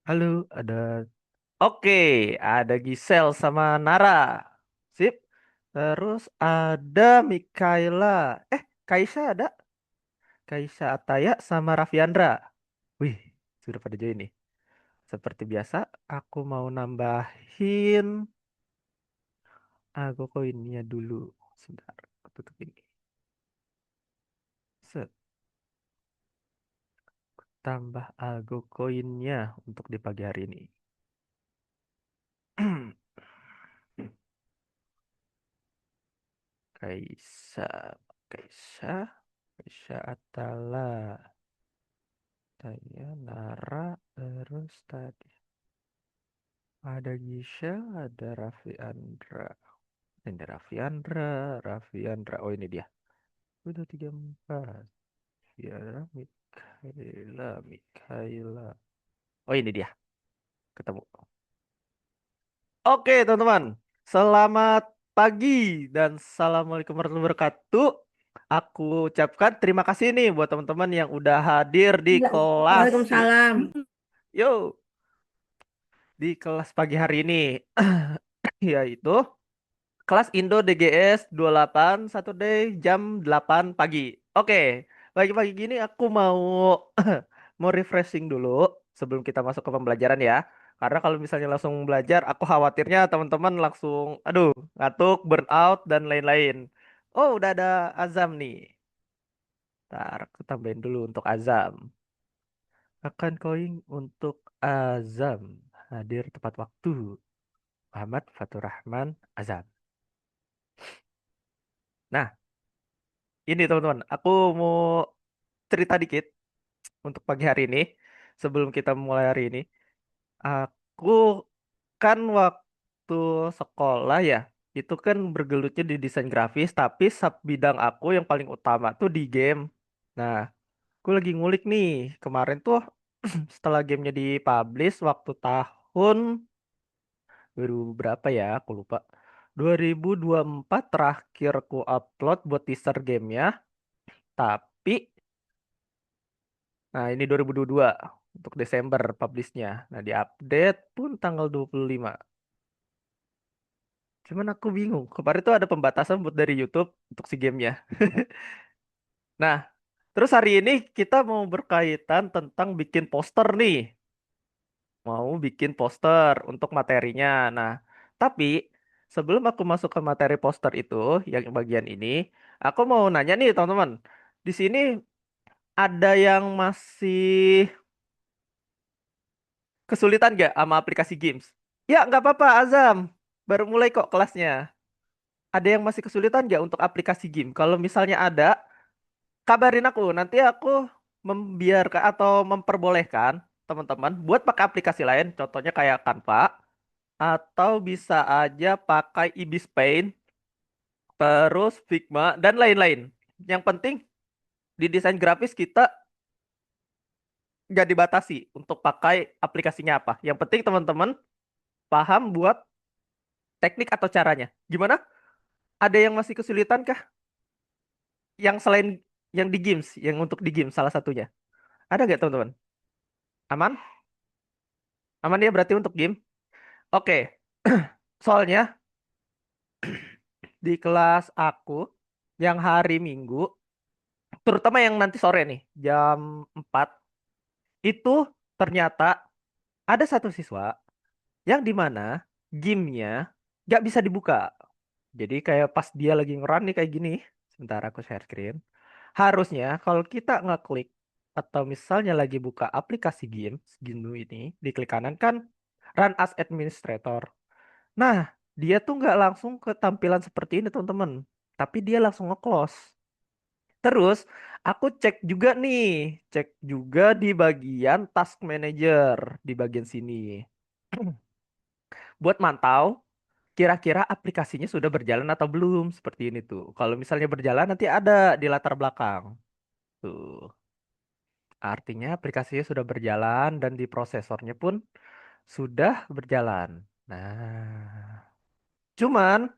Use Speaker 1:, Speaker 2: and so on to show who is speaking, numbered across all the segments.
Speaker 1: Halo, ada Oke, ada Gisel sama Nara. Sip. Terus ada Mikaela. Kaisa ada? Kaisa Ataya sama Raffiandra. Wih, sudah pada join nih. Seperti biasa, aku mau nambahin Ago koinnya dulu. Sebentar, aku tutup ini. Set, tambah Ago koinnya untuk di pagi hari ini. Kaisa, Kaisa, Kaisa Atala. Saya Nara terus tadi ada Gisel, ada Raffi Andra. Ini Raffi Andra, Raffi Andra. Oh ini dia. Udah 34. Viara, Mikaela, Mikaela. Oh ini dia. Ketemu. Oke teman-teman. Selamat pagi dan assalamualaikum warahmatullahi wabarakatuh. Aku ucapkan terima kasih nih buat teman-teman yang udah hadir di
Speaker 2: Ya,
Speaker 1: kelas.
Speaker 2: Waalaikumsalam.
Speaker 1: Yo, di kelas pagi hari ini. Yaitu kelas Indo DGS 28 Saturday jam 8 pagi. Oke, pagi-pagi gini aku mau mau refreshing dulu sebelum kita masuk ke pembelajaran ya. Karena kalau misalnya langsung belajar, aku khawatirnya teman-teman langsung, aduh, ngantuk, burnout, dan lain-lain. Oh, udah ada Azam nih. Ntar aku tambahin dulu untuk Azam. Akan koin untuk Azam. Hadir tepat waktu. Muhammad Fatur Rahman Azam. Nah, ini teman-teman, aku mau cerita dikit untuk pagi hari ini. Sebelum kita mulai hari ini, aku kan waktu sekolah ya, itu kan bergelutnya di desain grafis, tapi sub bidang aku yang paling utama tuh di game. Nah, aku lagi ngulik nih, kemarin tuh setelah gamenya dipublish waktu tahun 2000 berapa ya, aku lupa. 2024 terakhir ku upload buat teaser gamenya, tapi nah, ini 2022 untuk Desember publishnya. Nah, di update pun tanggal 25. Cuman aku bingung. Kemarin tuh ada pembatasan buat dari YouTube untuk si gamenya. Nah, terus hari ini kita mau berkaitan tentang bikin poster nih. Mau bikin poster untuk materinya. Nah, tapi sebelum aku masuk ke materi poster itu, yang bagian ini, aku mau nanya nih teman-teman. Di sini ada yang masih kesulitan gak sama aplikasi games? Ya, nggak apa-apa, Azam. Baru mulai kok kelasnya. Ada yang masih kesulitan nggak untuk aplikasi game? Kalau misalnya ada, kabarin aku. Nanti aku membiarkan atau memperbolehkan teman-teman buat pakai aplikasi lain. Contohnya kayak Canva. Atau bisa aja pakai Ibis Paint, terus Figma, dan lain-lain. Yang penting di desain grafis kita nggak dibatasi untuk pakai aplikasinya apa. Yang penting teman-teman paham buat teknik atau caranya. Gimana? Ada yang masih kesulitan kah? Yang selain yang di games, yang untuk di game salah satunya. Ada nggak teman-teman? Aman? Aman ya berarti untuk game? Oke. Soalnya di kelas aku yang hari Minggu, terutama yang nanti sore nih, jam 4 itu ternyata ada satu siswa yang dimana gamenya nggak bisa dibuka. Jadi kayak pas dia lagi nge-run nih kayak gini, sebentar aku share screen. Harusnya kalau kita ngeklik atau misalnya lagi buka aplikasi games GNU ini, di klik kanan kan Run as Administrator. Nah, dia tuh nggak langsung ke tampilan seperti ini teman-teman, tapi dia langsung nge-close. Terus aku cek juga nih, cek juga di bagian Task Manager di bagian sini. Buat mantau kira-kira aplikasinya sudah berjalan atau belum seperti ini tuh. Kalau misalnya berjalan nanti ada di latar belakang. Tuh. Artinya aplikasinya sudah berjalan dan di prosesornya pun sudah berjalan. Nah, cuman,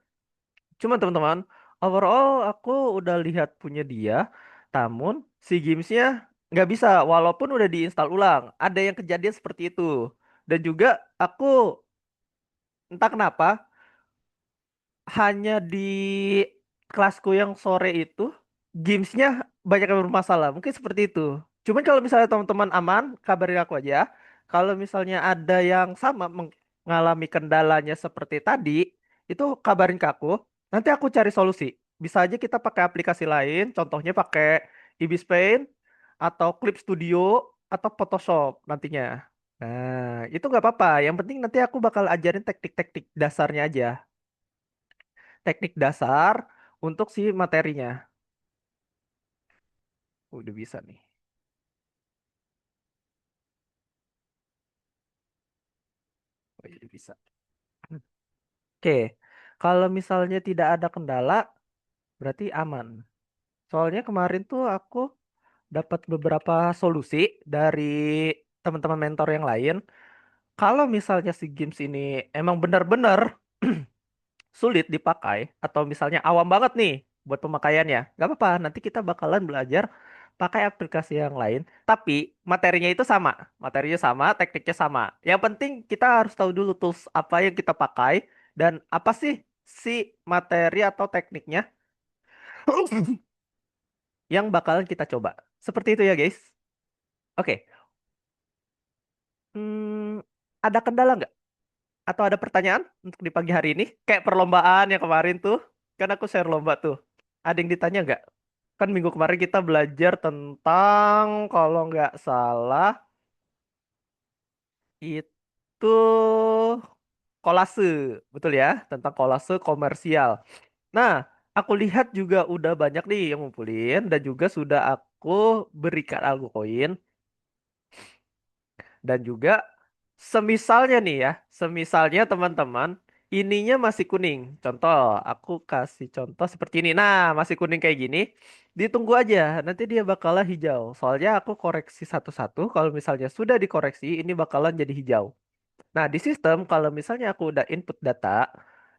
Speaker 1: cuman teman-teman, overall aku udah lihat punya dia, namun si gamesnya nggak bisa, walaupun udah diinstal ulang. Ada yang kejadian seperti itu. Dan juga aku entah kenapa hanya di kelasku yang sore itu gamesnya banyak yang bermasalah. Mungkin seperti itu. Cuman kalau misalnya teman-teman aman, kabarin aku aja. Kalau misalnya ada yang sama mengalami kendalanya seperti tadi, itu kabarin ke aku. Nanti aku cari solusi. Bisa aja kita pakai aplikasi lain, contohnya pakai Ibis Paint atau Clip Studio atau Photoshop nantinya. Nah, itu nggak apa-apa. Yang penting nanti aku bakal ajarin teknik-teknik dasarnya aja, teknik dasar untuk si materinya. Udah bisa nih. Oh, iya, bisa. Oke, kalau misalnya tidak ada kendala, berarti aman. Soalnya kemarin tuh aku dapat beberapa solusi dari teman-teman mentor yang lain. Kalau misalnya si games ini emang benar-benar sulit dipakai, atau misalnya awam banget nih buat pemakaiannya, nggak apa-apa. Nanti kita bakalan belajar pakai aplikasi yang lain. Tapi materinya itu sama, materinya sama, tekniknya sama. Yang penting kita harus tahu dulu tools apa yang kita pakai dan apa sih si materi atau tekniknya yang bakalan kita coba. Seperti itu ya guys. Oke, ada kendala nggak? Atau ada pertanyaan untuk di pagi hari ini? Kayak perlombaan yang kemarin tuh, kan aku share lomba tuh. Ada yang ditanya nggak? Kan minggu kemarin kita belajar tentang, kalau nggak salah, itu kolase. Betul ya? Tentang kolase komersial. Nah, aku lihat juga udah banyak nih yang ngumpulin, dan juga sudah aku berikan algo koin. Dan juga semisalnya nih ya, semisalnya teman-teman ininya masih kuning. Contoh, aku kasih contoh seperti ini. Nah, masih kuning kayak gini. Ditunggu aja, nanti dia bakalan hijau. Soalnya aku koreksi satu-satu. Kalau misalnya sudah dikoreksi, ini bakalan jadi hijau. Nah, di sistem kalau misalnya aku udah input data,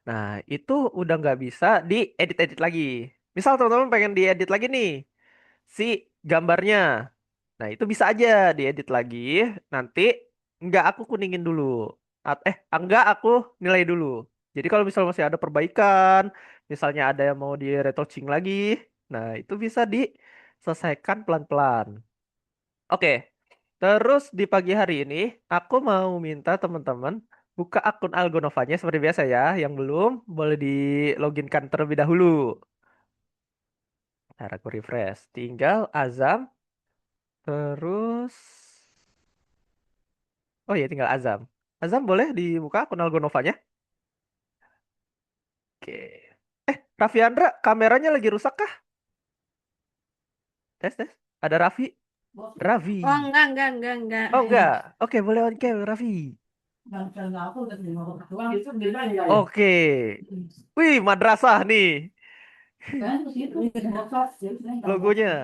Speaker 1: nah itu udah nggak bisa diedit-edit lagi. Misal teman-teman pengen diedit lagi nih, si gambarnya. Nah, itu bisa aja diedit lagi. Nanti nggak aku kuningin dulu. Enggak aku nilai dulu. Jadi kalau misalnya masih ada perbaikan, misalnya ada yang mau di retouching lagi, nah itu bisa diselesaikan pelan-pelan. Oke, terus di pagi hari ini aku mau minta teman-teman buka akun Algonovanya seperti biasa ya. Yang belum boleh di loginkan terlebih dahulu. Ntar aku refresh. Tinggal Azam, terus oh iya, tinggal Azam. Azam boleh dibuka akun Algonovanya? Oke. Raffi Andra, kameranya lagi rusak kah? Tes, tes. Ada Raffi?
Speaker 2: Oh,
Speaker 1: Raffi.
Speaker 2: enggak.
Speaker 1: Oh enggak. Oke, boleh on cam Raffi. Oke. Wih, madrasah nih logonya.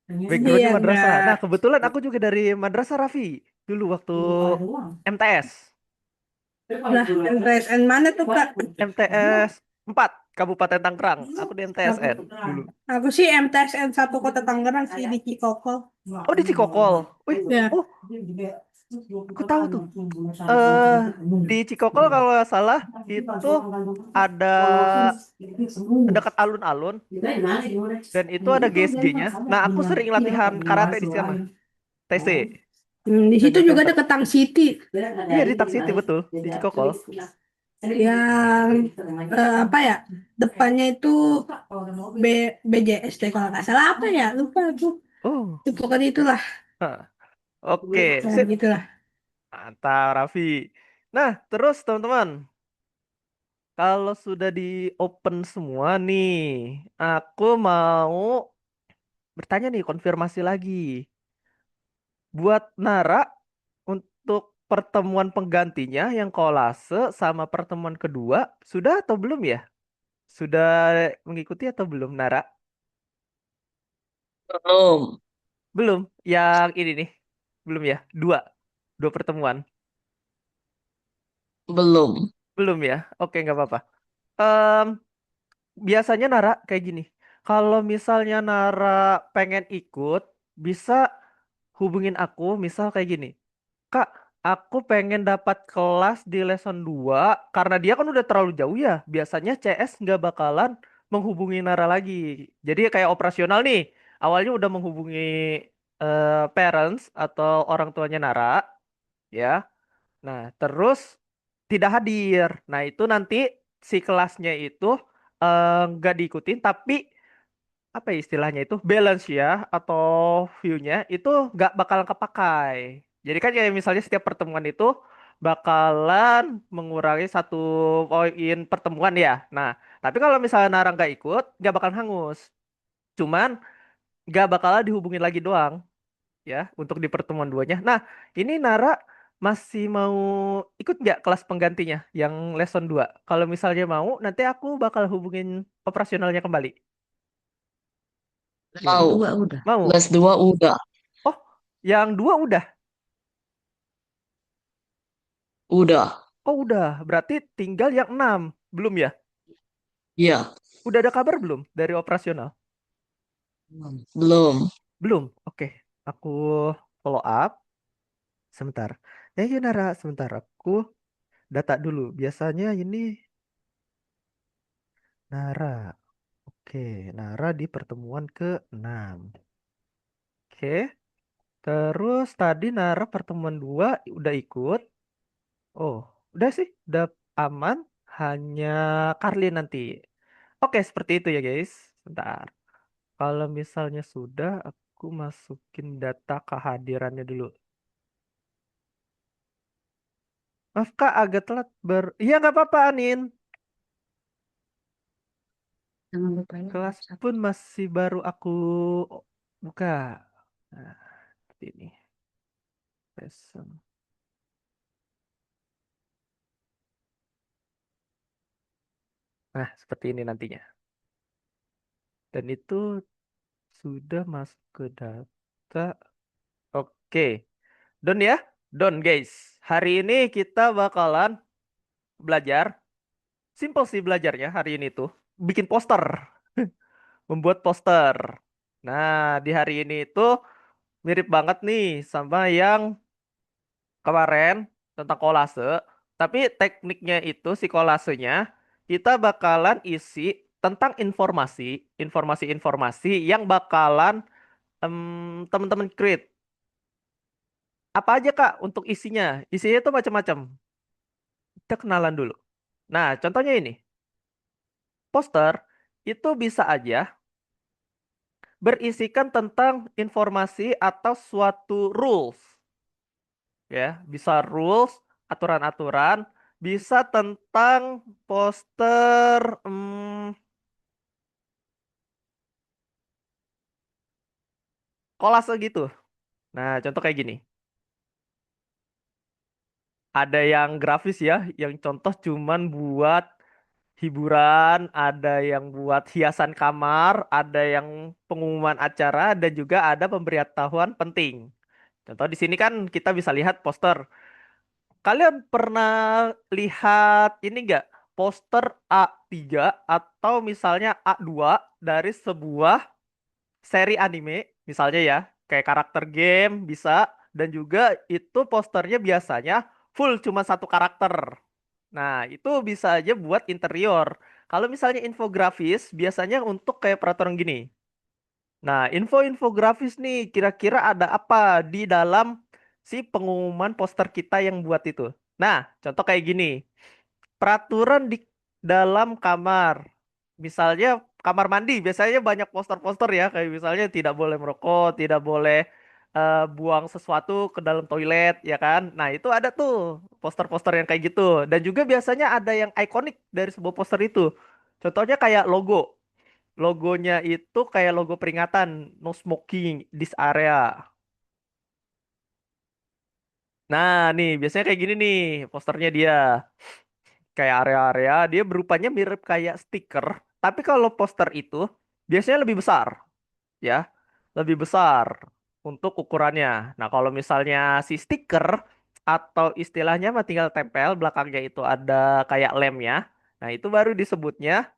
Speaker 1: Backgroundnya
Speaker 2: Iya,
Speaker 1: madrasah.
Speaker 2: enggak.
Speaker 1: Nah, kebetulan aku juga dari madrasah Raffi. Dulu waktu MTS.
Speaker 2: Lah, MTSN mana tuh, Kak?
Speaker 1: MTS 4 Kabupaten Tangerang. Aku di MTSN
Speaker 2: Aku,
Speaker 1: dulu.
Speaker 2: aku sih MTSN satu Kota Tangerang sih di Cikokol.
Speaker 1: Oh, di Cikokol. Wih,
Speaker 2: Ya.
Speaker 1: oh, aku tahu tuh. eh di Cikokol kalau nggak salah itu ada dekat alun-alun dan itu ada GSG-nya. Nah, aku sering latihan karate di sana, TC
Speaker 2: Di
Speaker 1: dan
Speaker 2: situ
Speaker 1: juga
Speaker 2: juga ada
Speaker 1: tak.
Speaker 2: Ketang City.
Speaker 1: Iya di Tak City betul di Cikokol.
Speaker 2: Yang apa ya? Depannya itu B, BJS deh kalau nggak salah apa ya? Lupa aku.
Speaker 1: Oh,
Speaker 2: Itu pokoknya itulah.
Speaker 1: ah, oke,
Speaker 2: Nah,
Speaker 1: sip.
Speaker 2: gitulah.
Speaker 1: Mantap, Raffi. Nah, terus teman-teman, kalau sudah di open semua nih, aku mau bertanya nih, konfirmasi lagi. Buat Nara, untuk pertemuan penggantinya yang kolase sama pertemuan kedua, sudah atau belum ya? Sudah mengikuti atau belum, Nara?
Speaker 3: Belum,
Speaker 1: Belum. Yang ini nih, belum ya? Dua, dua pertemuan.
Speaker 3: belum,
Speaker 1: Belum ya? Oke, nggak apa-apa. Em, biasanya Nara kayak gini. Kalau misalnya Nara pengen ikut, bisa hubungin aku, misal kayak gini. Kak, Aku pengen dapat kelas di lesson 2 karena dia kan udah terlalu jauh ya. Biasanya CS nggak bakalan menghubungi Nara lagi. Jadi kayak operasional nih. Awalnya udah menghubungi parents atau orang tuanya Nara, ya. Nah, terus tidak hadir. Nah, itu nanti si kelasnya itu nggak diikutin, tapi apa ya istilahnya itu balance ya atau view-nya itu nggak bakalan kepakai. Jadi kan kayak misalnya setiap pertemuan itu bakalan mengurangi satu poin pertemuan ya. Nah, tapi kalau misalnya Nara nggak ikut, nggak bakal hangus. Cuman nggak bakalan dihubungin lagi doang ya untuk di pertemuan duanya. Nah, ini Nara masih mau ikut nggak kelas penggantinya yang lesson 2? Kalau misalnya mau, nanti aku bakal hubungin operasionalnya kembali.
Speaker 3: Mau.
Speaker 1: Gimana?
Speaker 3: Dua udah.
Speaker 1: Mau?
Speaker 3: Kelas 2 udah.
Speaker 1: Oh, yang 2 udah.
Speaker 3: Udah.
Speaker 1: Oh, udah. Berarti tinggal yang 6. Belum ya?
Speaker 3: Ya.
Speaker 1: Udah ada kabar belum dari operasional?
Speaker 3: Belum.
Speaker 1: Belum. Oke. Aku follow up. Sebentar. Ya, Yunara, sebentar. Aku data dulu. Biasanya ini Nara. Oke, Nara di pertemuan ke-6. Oke. Terus tadi Nara pertemuan 2 udah ikut. Oh, udah sih. Udah aman. Hanya Karlin nanti. Oke, seperti itu ya, guys. Sebentar. Kalau misalnya sudah, aku masukin data kehadirannya dulu. Maaf Kak, agak telat Iya nggak apa-apa, Anin.
Speaker 3: Jangan lupa ini
Speaker 1: Kelas
Speaker 3: WhatsApp.
Speaker 1: pun masih baru aku buka. Nah, seperti ini. Lesson. Nah, seperti ini nantinya. Dan itu sudah masuk ke data. Oke. Don ya. Don, guys. Hari ini kita bakalan belajar. Simple sih belajarnya hari ini tuh. Bikin poster. Membuat poster. Nah, di hari ini itu mirip banget nih sama yang kemarin tentang kolase. Tapi tekniknya itu si kolasenya kita bakalan isi tentang informasi-informasi yang bakalan teman-teman create. Apa aja Kak untuk isinya? Isinya itu macam-macam. Kita kenalan dulu. Nah, contohnya ini. Poster itu bisa aja berisikan tentang informasi atau suatu rules. Ya, bisa rules, aturan-aturan, bisa tentang poster kolase gitu. Nah, contoh kayak gini. Ada yang grafis ya, yang contoh cuman buat hiburan, ada yang buat hiasan kamar, ada yang pengumuman acara, dan juga ada pemberitahuan penting. Contoh di sini kan kita bisa lihat poster. Kalian pernah lihat ini nggak? Poster A3 atau misalnya A2 dari sebuah seri anime, misalnya ya, kayak karakter game bisa, dan juga itu posternya biasanya full cuma satu karakter. Nah, itu bisa aja buat interior. Kalau misalnya infografis, biasanya untuk kayak peraturan gini. Nah, infografis nih, kira-kira ada apa di dalam si pengumuman poster kita yang buat itu. Nah, contoh kayak gini. Peraturan di dalam kamar. Misalnya kamar mandi, biasanya banyak poster-poster ya, kayak misalnya tidak boleh merokok, tidak boleh buang sesuatu ke dalam toilet, ya kan? Nah, itu ada tuh poster-poster yang kayak gitu. Dan juga biasanya ada yang ikonik dari sebuah poster itu. Contohnya kayak logo. Logonya itu kayak logo peringatan no smoking this area. Nah, nih biasanya kayak gini nih posternya dia. Kayak area-area dia berupanya mirip kayak stiker, tapi kalau poster itu biasanya lebih besar, ya. Lebih besar untuk ukurannya. Nah, kalau misalnya si stiker atau istilahnya mah tinggal tempel belakangnya itu ada kayak lemnya. Nah, itu baru disebutnya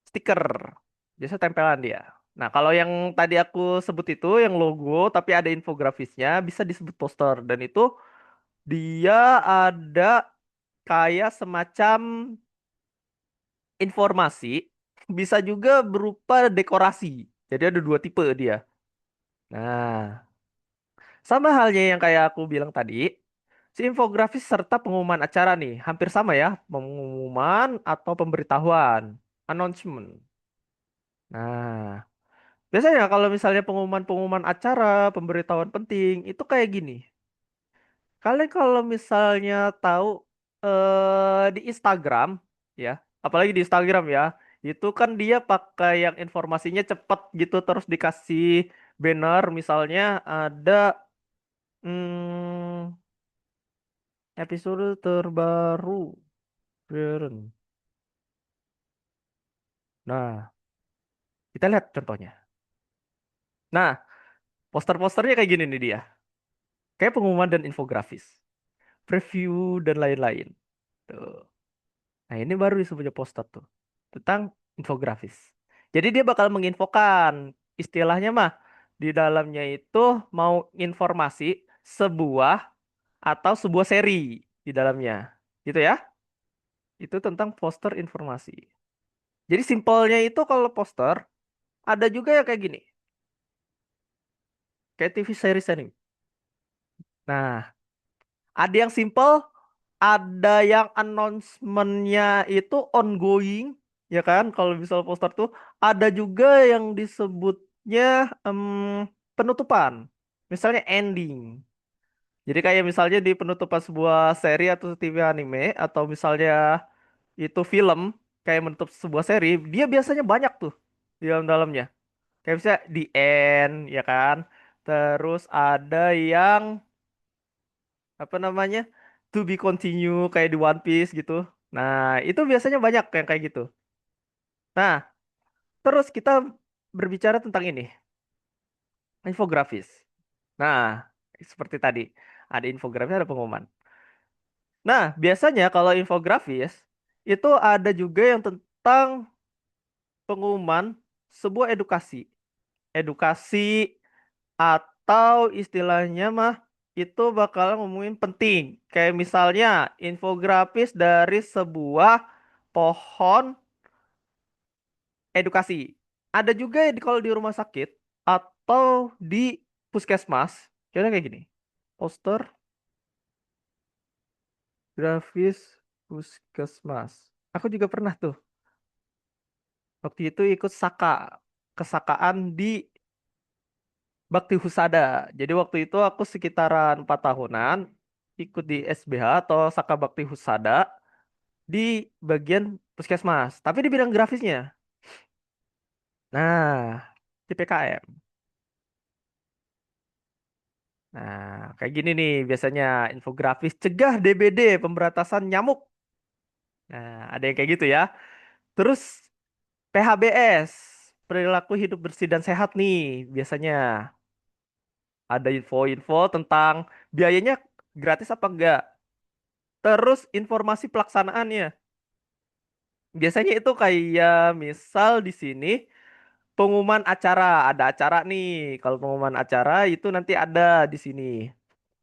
Speaker 1: stiker. Biasa tempelan dia. Nah, kalau yang tadi aku sebut itu yang logo tapi ada infografisnya bisa disebut poster dan itu Dia ada kayak semacam informasi, bisa juga berupa dekorasi. Jadi ada dua tipe dia. Nah, sama halnya yang kayak aku bilang tadi, si infografis serta pengumuman acara nih, hampir sama ya, pengumuman atau pemberitahuan, announcement. Nah, biasanya kalau misalnya pengumuman-pengumuman acara, pemberitahuan penting, itu kayak gini. Kalian kalau misalnya tahu di Instagram ya, apalagi di Instagram ya, itu kan dia pakai yang informasinya cepet gitu terus dikasih banner misalnya ada hmm, episode terbaru. Beren. Nah, kita lihat contohnya. Nah, poster-posternya kayak gini nih dia. Kayak pengumuman dan infografis, preview dan lain-lain. Tuh. Nah, ini baru disebutnya poster tuh. Tentang infografis. Jadi dia bakal menginfokan. Istilahnya mah di dalamnya itu mau informasi sebuah atau sebuah seri di dalamnya. Gitu ya. Itu tentang poster informasi. Jadi simpelnya itu kalau poster ada juga yang kayak gini. Kayak TV series anime. Nah, ada yang simple, ada yang announcementnya itu ongoing, ya kan? Kalau misal poster tuh ada juga yang disebutnya penutupan, misalnya ending. Jadi kayak misalnya di penutupan sebuah seri atau TV anime atau misalnya itu film kayak menutup sebuah seri, dia biasanya banyak tuh di dalamnya. Kayak misalnya the end, ya kan? Terus ada yang apa namanya to be continue kayak di One Piece gitu. Nah, itu biasanya banyak yang kayak gitu. Nah, terus kita berbicara tentang ini, infografis. Nah, seperti tadi, ada infografis, ada pengumuman. Nah, biasanya kalau infografis itu ada juga yang tentang pengumuman sebuah edukasi. Edukasi atau istilahnya mah itu bakal ngomongin penting. Kayak misalnya infografis dari sebuah pohon edukasi. Ada juga yang kalau di rumah sakit atau di puskesmas. Kira kayak gini. Poster grafis puskesmas. Aku juga pernah tuh. Waktu itu ikut kesakaan di Bakti Husada. Jadi waktu itu aku sekitaran 4 tahunan ikut di SBH atau Saka Bakti Husada di bagian puskesmas, tapi di bidang grafisnya. Nah, di PKM. Nah, kayak gini nih biasanya infografis cegah DBD pemberantasan nyamuk. Nah, ada yang kayak gitu ya. Terus PHBS, perilaku hidup bersih dan sehat nih biasanya. Ada info-info tentang biayanya gratis apa enggak. Terus informasi pelaksanaannya. Biasanya itu kayak misal di sini pengumuman acara, ada acara nih. Kalau pengumuman acara itu nanti ada di sini.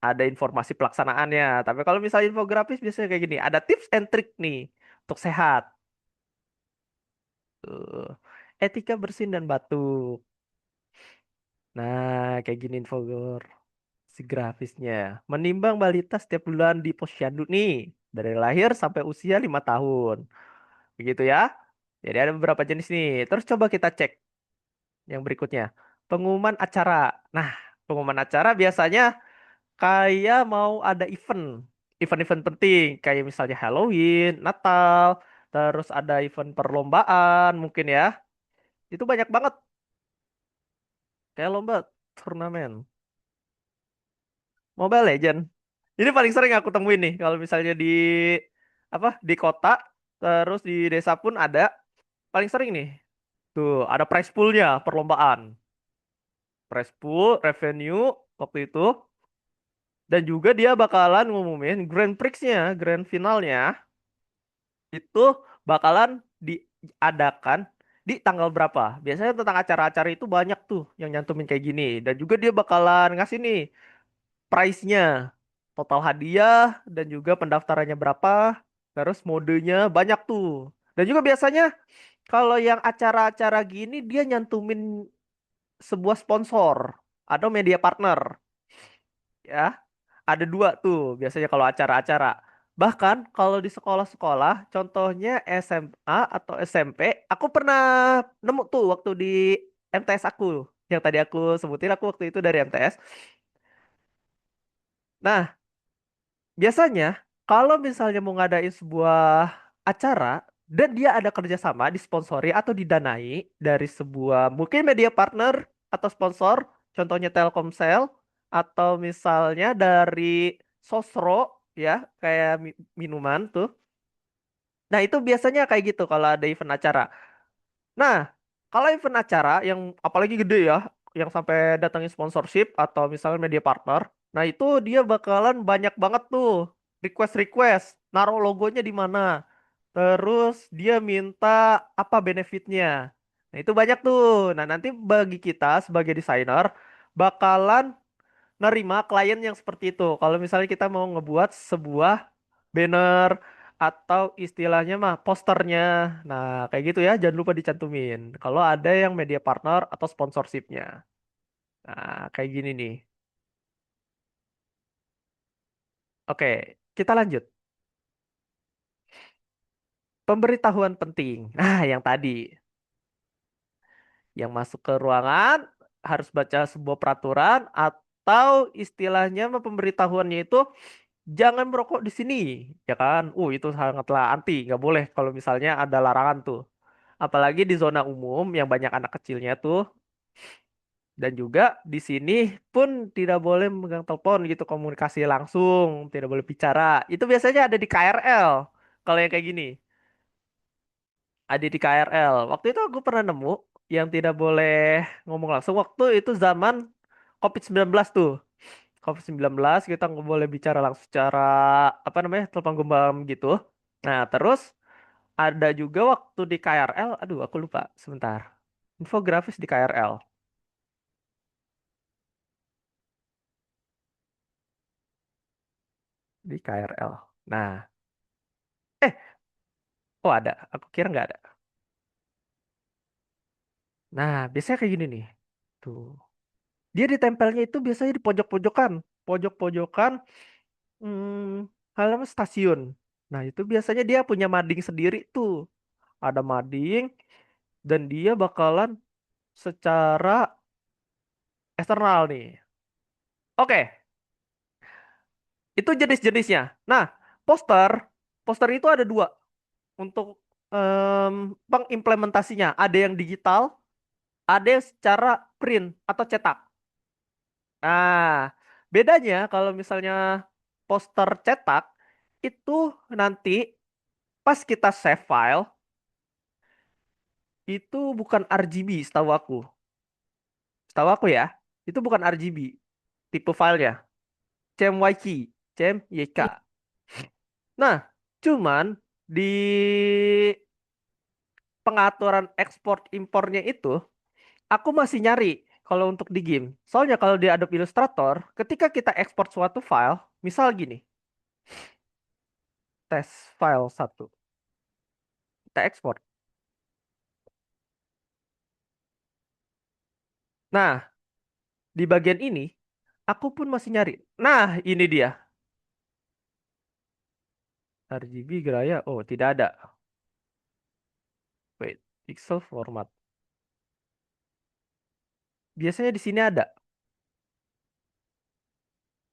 Speaker 1: Ada informasi pelaksanaannya. Tapi kalau misalnya infografis biasanya kayak gini, ada tips and trick nih untuk sehat. Tuh. Etika bersin dan batuk. Nah, kayak gini si grafisnya. Menimbang balita setiap bulan di posyandu nih. Dari lahir sampai usia 5 tahun. Begitu ya. Jadi ada beberapa jenis nih. Terus coba kita cek yang berikutnya. Pengumuman acara. Nah, pengumuman acara biasanya kayak mau ada event. Event-event penting. Kayak misalnya Halloween, Natal. Terus ada event perlombaan mungkin ya. Itu banyak banget. Kayak lomba turnamen. Mobile Legend. Ini paling sering aku temuin nih. Kalau misalnya di apa di kota. Terus di desa pun ada. Paling sering nih. Tuh, ada prize poolnya, perlombaan. Prize pool, revenue waktu itu. Dan juga dia bakalan ngumumin Grand Prix-nya, Grand Finalnya itu bakalan diadakan di tanggal berapa. Biasanya tentang acara-acara itu banyak tuh yang nyantumin kayak gini. Dan juga dia bakalan ngasih nih prize-nya. total hadiah, dan juga pendaftarannya berapa, terus modenya banyak tuh. Dan juga biasanya kalau yang acara-acara gini dia nyantumin sebuah sponsor atau media partner, ya. Ada dua tuh biasanya kalau acara-acara. Bahkan kalau di sekolah-sekolah, contohnya SMA atau SMP, aku pernah nemu tuh waktu di MTS aku. Yang tadi aku sebutin, aku waktu itu dari MTS. Nah, biasanya kalau misalnya mau ngadain sebuah acara dan dia ada kerjasama disponsori atau didanai dari sebuah mungkin media partner atau sponsor, contohnya Telkomsel atau misalnya dari Sosro ya, kayak minuman tuh. Nah, itu biasanya kayak gitu kalau ada event acara. Nah, kalau event acara yang apalagi gede ya, yang sampai datangin sponsorship atau misalnya media partner, nah itu dia bakalan banyak banget tuh request-request, naruh logonya di mana, terus dia minta apa benefitnya. Nah itu banyak tuh. Nah nanti bagi kita sebagai desainer bakalan nerima klien yang seperti itu. Kalau misalnya kita mau ngebuat sebuah banner atau istilahnya mah posternya. Nah, kayak gitu ya, jangan lupa dicantumin. Kalau ada yang media partner atau sponsorshipnya. Nah, kayak gini nih. Oke, kita lanjut. Pemberitahuan penting. Nah, yang tadi. Yang masuk ke ruangan harus baca sebuah peraturan atau istilahnya mah pemberitahuannya itu jangan merokok di sini, ya kan? Itu sangatlah anti, nggak boleh kalau misalnya ada larangan tuh. Apalagi di zona umum yang banyak anak kecilnya tuh. Dan juga di sini pun tidak boleh memegang telepon gitu, komunikasi langsung, tidak boleh bicara. Itu biasanya ada di KRL. Kalau yang kayak gini, ada di KRL. Waktu itu aku pernah nemu yang tidak boleh ngomong langsung. Waktu itu zaman COVID-19 tuh. COVID-19 kita nggak boleh bicara langsung secara apa namanya telepon genggam gitu. Nah, terus ada juga waktu di KRL, aduh aku lupa, sebentar. Infografis di KRL. Di KRL. Nah, eh, oh ada. Aku kira nggak ada. Nah, biasanya kayak gini nih. Tuh. Dia ditempelnya itu biasanya di pojok-pojokan. Pojok-pojokan halaman stasiun. Nah, itu biasanya dia punya mading sendiri tuh. Ada mading dan dia bakalan secara eksternal nih. Oke, itu jenis-jenisnya. Nah, poster, poster itu ada dua untuk pengimplementasinya. Ada yang digital, ada yang secara print atau cetak. Nah, bedanya kalau misalnya poster cetak itu nanti pas kita save file itu bukan RGB setahu aku. Setahu aku ya, itu bukan RGB tipe filenya, CMYK, CMYK. Nah, cuman di pengaturan ekspor impornya itu aku masih nyari kalau untuk di game. Soalnya kalau di Adobe Illustrator, ketika kita ekspor suatu file, misal gini, tes file satu, kita ekspor. Nah, di bagian ini, aku pun masih nyari. Nah, ini dia. RGB Graya, oh tidak ada. Wait, pixel format. Biasanya di sini ada,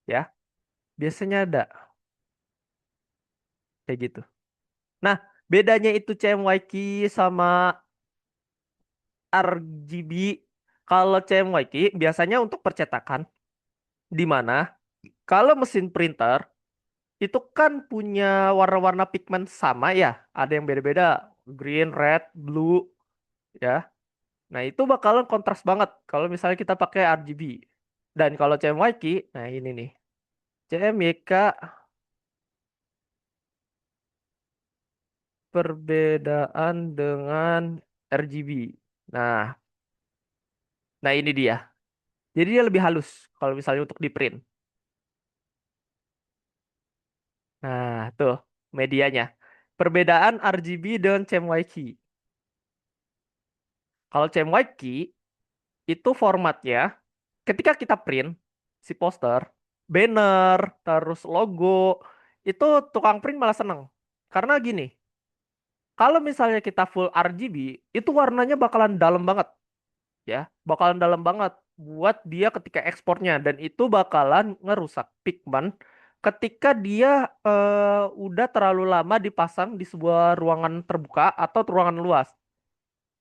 Speaker 1: ya. Biasanya ada, kayak gitu. Nah, bedanya itu CMYK sama RGB. Kalau CMYK biasanya untuk percetakan, di mana kalau mesin printer itu kan punya warna-warna pigmen sama ya, ada yang beda-beda, green, red, blue, ya. Nah itu bakalan kontras banget kalau misalnya kita pakai RGB. Dan kalau CMYK, nah ini nih, CMYK perbedaan dengan RGB. Nah, nah ini dia. Jadi dia lebih halus kalau misalnya untuk di print. Nah, tuh medianya. Perbedaan RGB dan CMYK. Kalau CMYK itu formatnya ketika kita print si poster, banner, terus logo, itu tukang print malah seneng. Karena gini, kalau misalnya kita full RGB, itu warnanya bakalan dalam banget, ya. Bakalan dalam banget buat dia ketika ekspornya dan itu bakalan ngerusak pigment ketika dia udah terlalu lama dipasang di sebuah ruangan terbuka atau ruangan luas.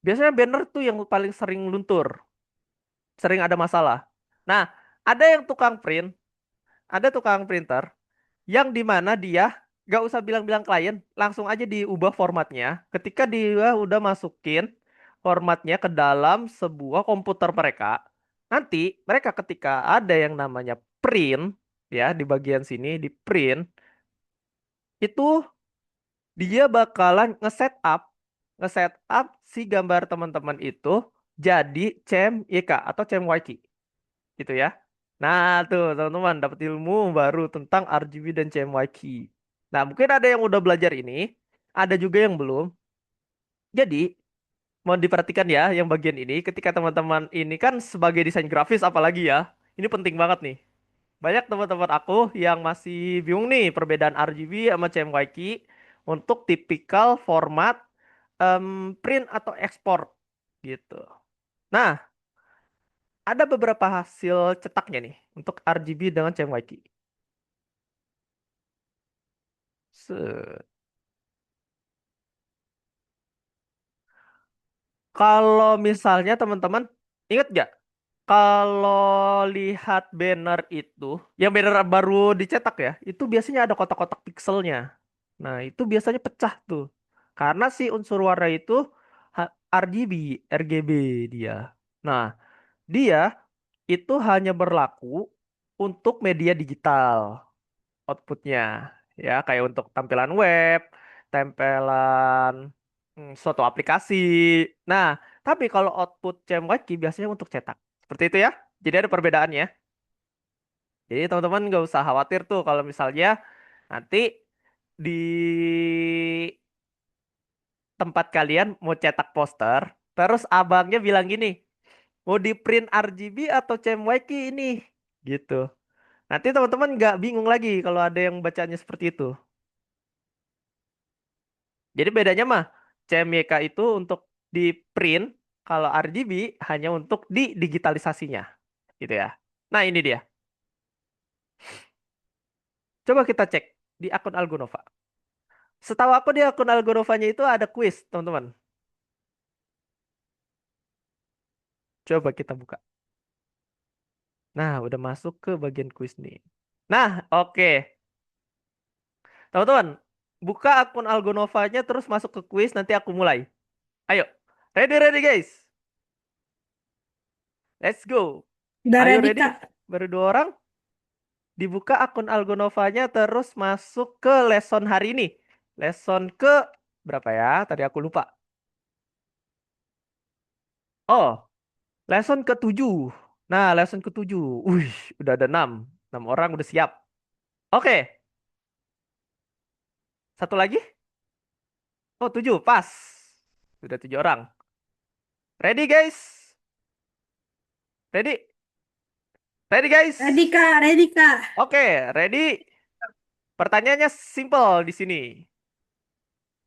Speaker 1: Biasanya banner tuh yang paling sering luntur, sering ada masalah. Nah, ada yang tukang print, ada tukang printer yang dimana dia gak usah bilang-bilang klien, langsung aja diubah formatnya. Ketika dia udah masukin formatnya ke dalam sebuah komputer mereka, nanti mereka ketika ada yang namanya print, ya di bagian sini di print, itu dia bakalan nge-set up si gambar teman-teman itu jadi CMYK atau CMYK gitu ya. Nah, tuh teman-teman dapat ilmu baru tentang RGB dan CMYK. Nah, mungkin ada yang udah belajar ini, ada juga yang belum. Jadi, mohon diperhatikan ya yang bagian ini ketika teman-teman ini kan sebagai desain grafis apalagi ya. Ini penting banget nih. Banyak teman-teman aku yang masih bingung nih perbedaan RGB sama CMYK untuk tipikal format print atau ekspor gitu. Nah, ada beberapa hasil cetaknya nih untuk RGB dengan CMYK. Se- Kalau misalnya teman-teman ingat gak? Kalau lihat banner itu, yang banner baru dicetak ya, itu biasanya ada kotak-kotak pixelnya. Nah, itu biasanya pecah tuh. Karena si unsur warna itu RGB, RGB dia. Nah, dia itu hanya berlaku untuk media digital outputnya. Ya, kayak untuk tampilan web, tempelan suatu aplikasi. Nah, tapi kalau output CMYK biasanya untuk cetak. Seperti itu ya. Jadi ada perbedaannya. Jadi teman-teman nggak usah khawatir tuh kalau misalnya nanti di tempat kalian mau cetak poster, terus abangnya bilang gini, mau di print RGB atau CMYK ini? Gitu. Nanti teman-teman nggak bingung lagi kalau ada yang bacanya seperti itu. Jadi bedanya mah CMYK itu untuk di print, kalau RGB hanya untuk di digitalisasinya, gitu ya. Nah, ini dia. Coba kita cek di akun Algonova. Setahu aku di akun Algonovanya itu ada quiz, teman-teman. Coba kita buka. Nah, udah masuk ke bagian quiz nih. Nah, oke. Teman-teman, buka akun Algonovanya terus masuk ke quiz, nanti aku mulai. Ayo. Ready, ready guys. Let's go.
Speaker 2: Udah
Speaker 1: Ayo
Speaker 2: ready,
Speaker 1: ready?
Speaker 2: Kak.
Speaker 1: Baru dua orang. Dibuka akun Algonovanya terus masuk ke lesson hari ini. Lesson ke berapa ya? Tadi aku lupa. Oh, lesson ke-7. Nah, lesson ke-7. Wih, udah ada 6. 6 orang udah siap. Oke, satu lagi. Oh, 7. Pas. Sudah 7 orang. Ready, guys? Ready? Ready,
Speaker 2: Ready,
Speaker 1: guys?
Speaker 2: Kak. Ready, Kak.
Speaker 1: Oke, ready? Pertanyaannya simple di sini.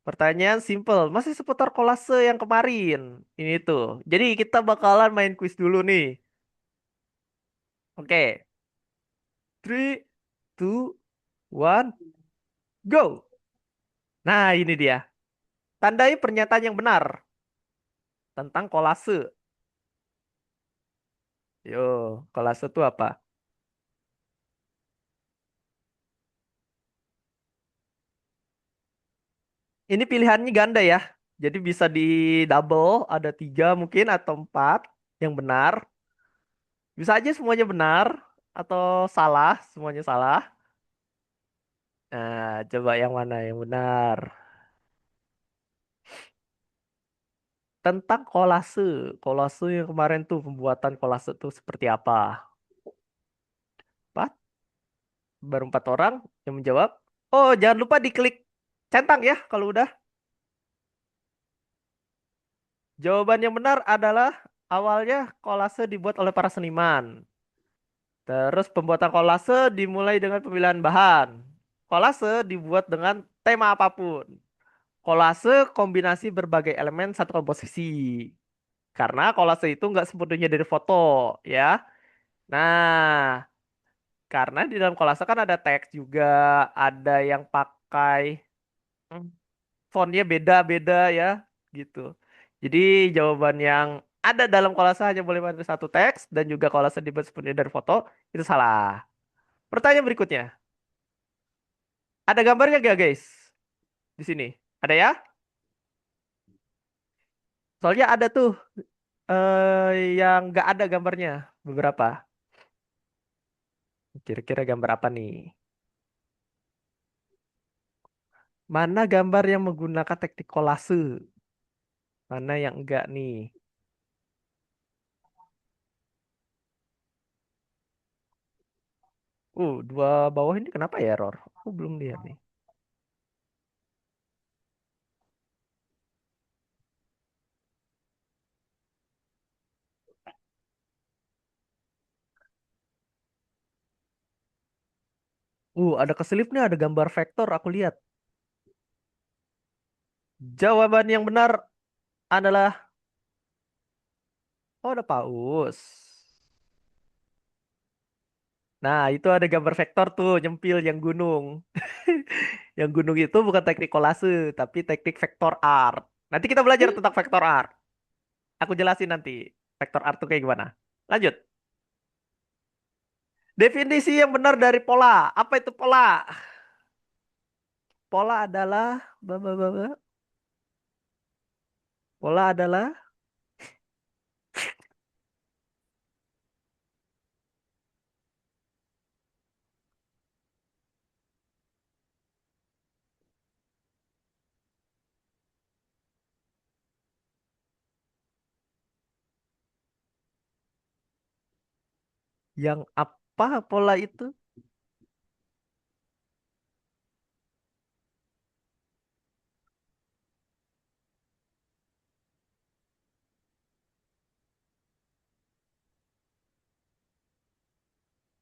Speaker 1: Pertanyaan simple. Masih seputar kolase yang kemarin. Ini tuh. Jadi kita bakalan main quiz dulu nih. Oke. 3, 2, 1, go. Nah, ini dia. Tandai pernyataan yang benar tentang kolase. Yo, kolase itu apa? Ini pilihannya ganda ya. Jadi bisa di double, ada 3 mungkin atau 4 yang benar. Bisa aja semuanya benar atau salah, semuanya salah. Nah, coba yang mana yang benar. Tentang kolase. Kolase yang kemarin tuh pembuatan kolase tuh seperti apa? 4, baru 4 orang yang menjawab. Oh, jangan lupa diklik centang ya kalau udah. Jawaban yang benar adalah awalnya kolase dibuat oleh para seniman. Terus pembuatan kolase dimulai dengan pemilihan bahan. Kolase dibuat dengan tema apapun. Kolase kombinasi berbagai elemen satu komposisi. Karena kolase itu nggak sepenuhnya dari foto, ya. Nah, karena di dalam kolase kan ada teks juga, ada yang pakai hmm, fontnya beda-beda ya, gitu. Jadi jawaban yang ada dalam kolase hanya boleh ada satu teks dan juga kolase dibuat sepenuhnya dari foto, itu salah. Pertanyaan berikutnya, ada gambarnya gak guys? Di sini. Ada ya? Soalnya ada tuh yang nggak ada gambarnya beberapa. Kira-kira gambar apa nih? Mana gambar yang menggunakan teknik kolase? Mana yang enggak nih? Dua bawah ini kenapa ya error? Aku belum lihat nih. Ada keselipnya, ada gambar vektor, aku lihat. Jawaban yang benar adalah, oh ada paus. Nah, itu ada gambar vektor tuh, nyempil yang gunung. Yang gunung itu bukan teknik kolase, tapi teknik vektor art. Nanti kita belajar tentang vektor art. Aku jelasin nanti. Vektor art tuh kayak gimana. Lanjut. Definisi yang benar dari pola. Apa itu pola? Pola adalah, pola adalah yang apa pola itu?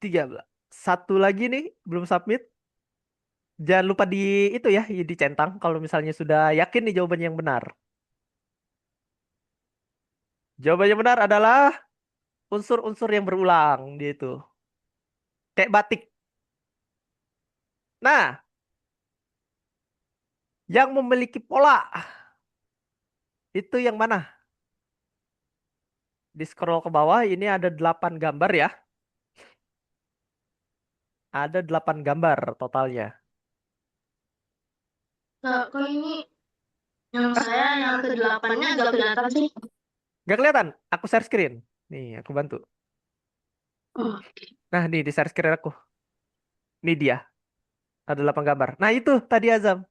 Speaker 1: Tiga belas. Satu lagi nih, belum submit. Jangan lupa di itu ya, dicentang kalau misalnya sudah yakin nih jawabannya yang benar. Jawabannya yang benar adalah unsur-unsur yang berulang dia itu. Kayak batik. Nah, yang memiliki pola itu yang mana? Di scroll ke bawah ini ada 8 gambar ya. Ada 8 gambar totalnya.
Speaker 4: Kok ini yang
Speaker 1: Hah?
Speaker 4: saya yang ke-8-nya agak kelihatan sih.
Speaker 1: Gak kelihatan? Aku share screen. Nih, aku bantu.
Speaker 4: Oh,
Speaker 1: Nah, nih di share screen aku. Ini dia. Ada 8 gambar. Nah, itu tadi Azam.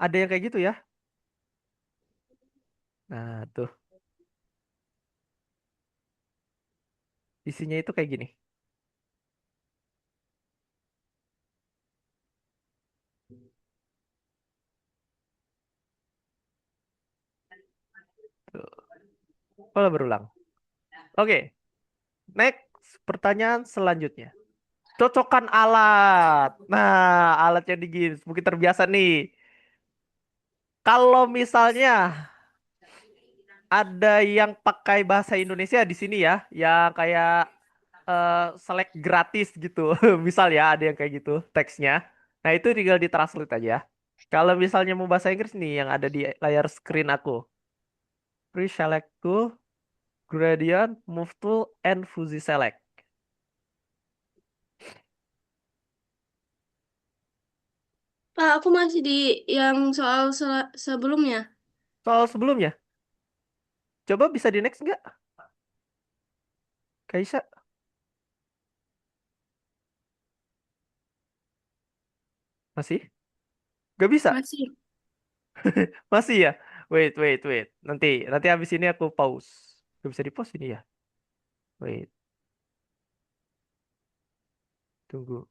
Speaker 1: Ada yang kayak gitu ya. Nah, tuh. Isinya itu kayak gini. Tuh. Pola berulang. Oke, next. Pertanyaan selanjutnya. Cocokkan alat. Nah, alat yang di games. Mungkin terbiasa nih. Kalau misalnya ada yang pakai bahasa Indonesia di sini ya, yang kayak select gratis gitu. Misal ya, ada yang kayak gitu teksnya. Nah, itu tinggal ditranslate aja. Kalau misalnya mau bahasa Inggris nih, yang ada di layar screen aku. Pre-select tool, gradient, move tool, and fuzzy select.
Speaker 4: Pak, aku masih di yang soal sebelumnya.
Speaker 1: Soal sebelumnya, coba bisa di next nggak, Kaisa? Masih? Nggak bisa?
Speaker 4: Masih.
Speaker 1: Masih ya? Wait, wait, wait. Nanti habis ini aku pause. Nggak bisa di pause ini ya? Wait, tunggu.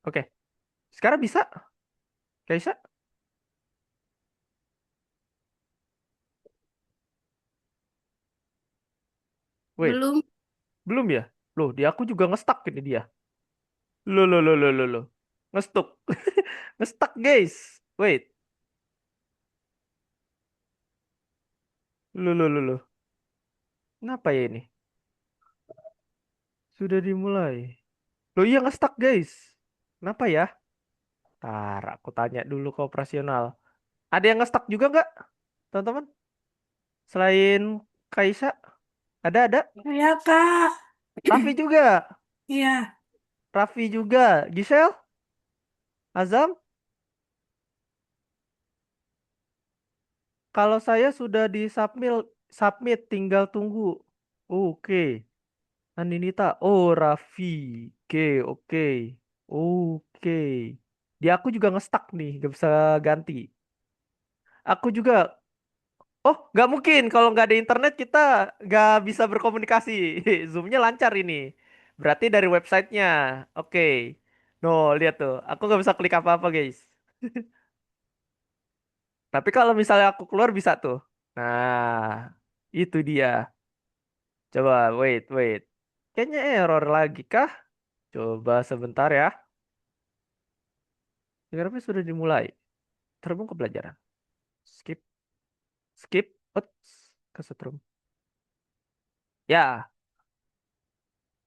Speaker 1: Oke, sekarang bisa, Kaisa? Wait,
Speaker 4: Belum.
Speaker 1: belum ya? Loh, di aku juga ngestak ini dia. Loh. Ngestuk. Ngestak, guys. Wait. Loh. Kenapa ya ini? Sudah dimulai. Loh iya ngestak, guys. Kenapa ya? Ntar aku tanya dulu ke operasional. Ada yang ngestak juga nggak, teman-teman? Selain Kaisa? Ada?
Speaker 2: Ya kak,
Speaker 1: Raffi juga.
Speaker 2: iya.
Speaker 1: Raffi juga. Gisel? Azam? Kalau saya sudah di submit, tinggal tunggu. Oke. Aninita. Oh, Raffi. Oke. Oke. Dia aku juga ngestak nih, gak bisa ganti. Aku juga. Oh, nggak mungkin. Kalau nggak ada internet kita nggak bisa berkomunikasi. Zoom-nya lancar ini. Berarti dari websitenya. Oke. No, lihat tuh. Aku nggak bisa klik apa-apa, guys. Tapi kalau misalnya aku keluar bisa tuh. Nah, itu dia. Coba, wait. Kayaknya error lagi kah? Coba sebentar ya. Terapi sudah dimulai. Terhubung ke pelajaran. Skip, skip. Oops, kesetrum. Ya,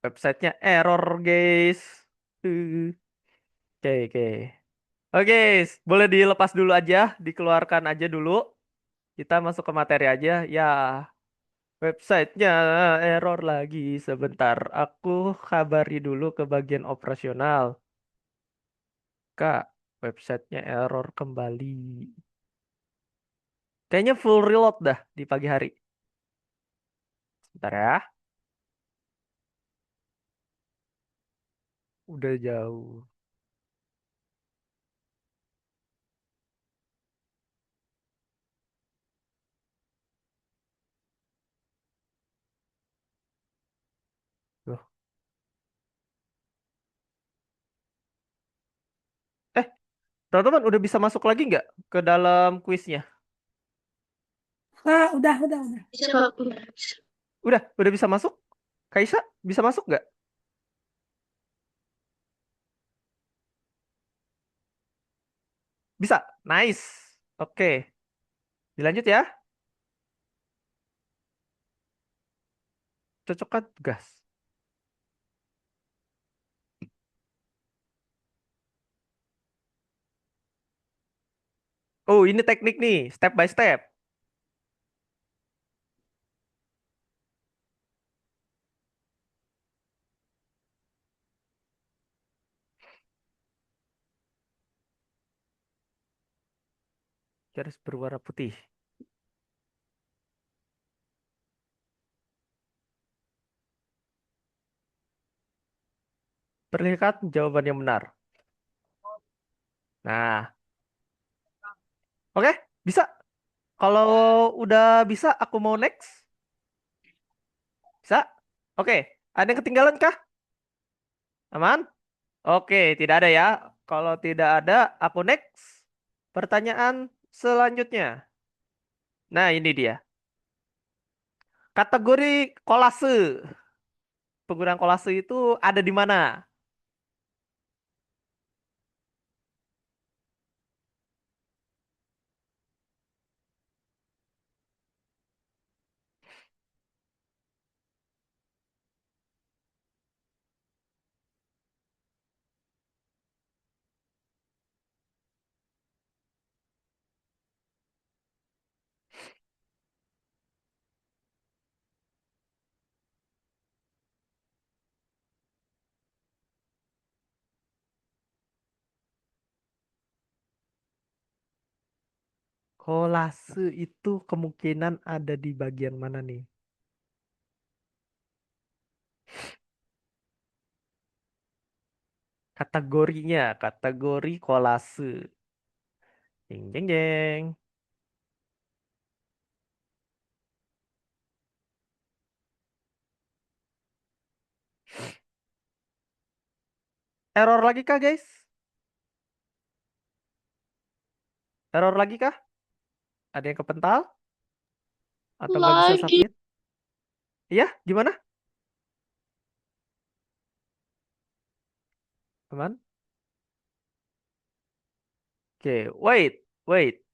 Speaker 1: websitenya error, guys. Uh, Oke. Oke, guys. Boleh dilepas dulu aja. Dikeluarkan aja dulu. Kita masuk ke materi aja. Ya, websitenya error lagi. Sebentar. Aku kabari dulu ke bagian operasional. Kak, websitenya error kembali. Kayaknya full reload dah di pagi hari. Bentar ya. Udah jauh. Loh. Eh, teman-teman udah bisa masuk lagi nggak ke dalam kuisnya?
Speaker 2: Kak, udah.
Speaker 4: Bisa, Kak. Udah.
Speaker 1: Udah bisa masuk? Kaisa, bisa masuk nggak? Bisa. Nice. Oke. Dilanjut ya. Cocokkan tugas. Oh, ini teknik nih, step by step. Garis berwarna putih. Perlihatkan jawaban yang benar. Nah, oke, bisa. Kalau udah bisa, aku mau next. Bisa? Oke. Ada yang ketinggalan kah? Aman? Oke, tidak ada ya. Kalau tidak ada, aku next. Pertanyaan selanjutnya. Nah, ini dia. Kategori kolase. Penggunaan kolase itu ada di mana? Kolase itu kemungkinan ada di bagian mana nih? Kategorinya, kategori kolase. Jeng. Error lagi kah, guys? Error lagi kah? Ada yang kepental? Atau nggak bisa
Speaker 4: Lagi.
Speaker 1: submit? Iya, gimana? Aman? Oke, wait.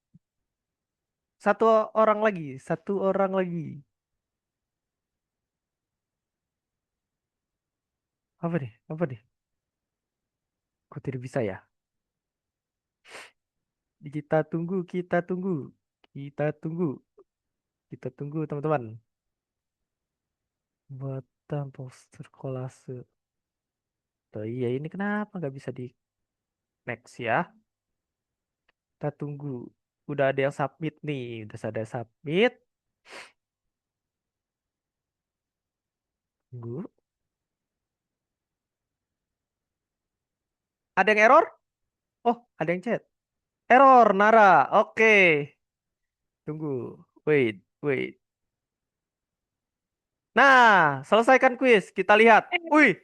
Speaker 1: Satu orang lagi, satu orang lagi. Apa nih? Apa nih? Kok tidak bisa ya? Kita tunggu, kita tunggu. Kita tunggu. Kita tunggu, teman-teman. Buatan poster kolase. Tuh, iya, ini kenapa nggak bisa di next ya? Kita tunggu. Udah ada yang submit nih. Udah ada submit. Tunggu. Ada yang error? Oh, ada yang chat. Error, Nara. Oke. Tunggu. Wait. Nah, selesaikan kuis. Kita lihat. Wih,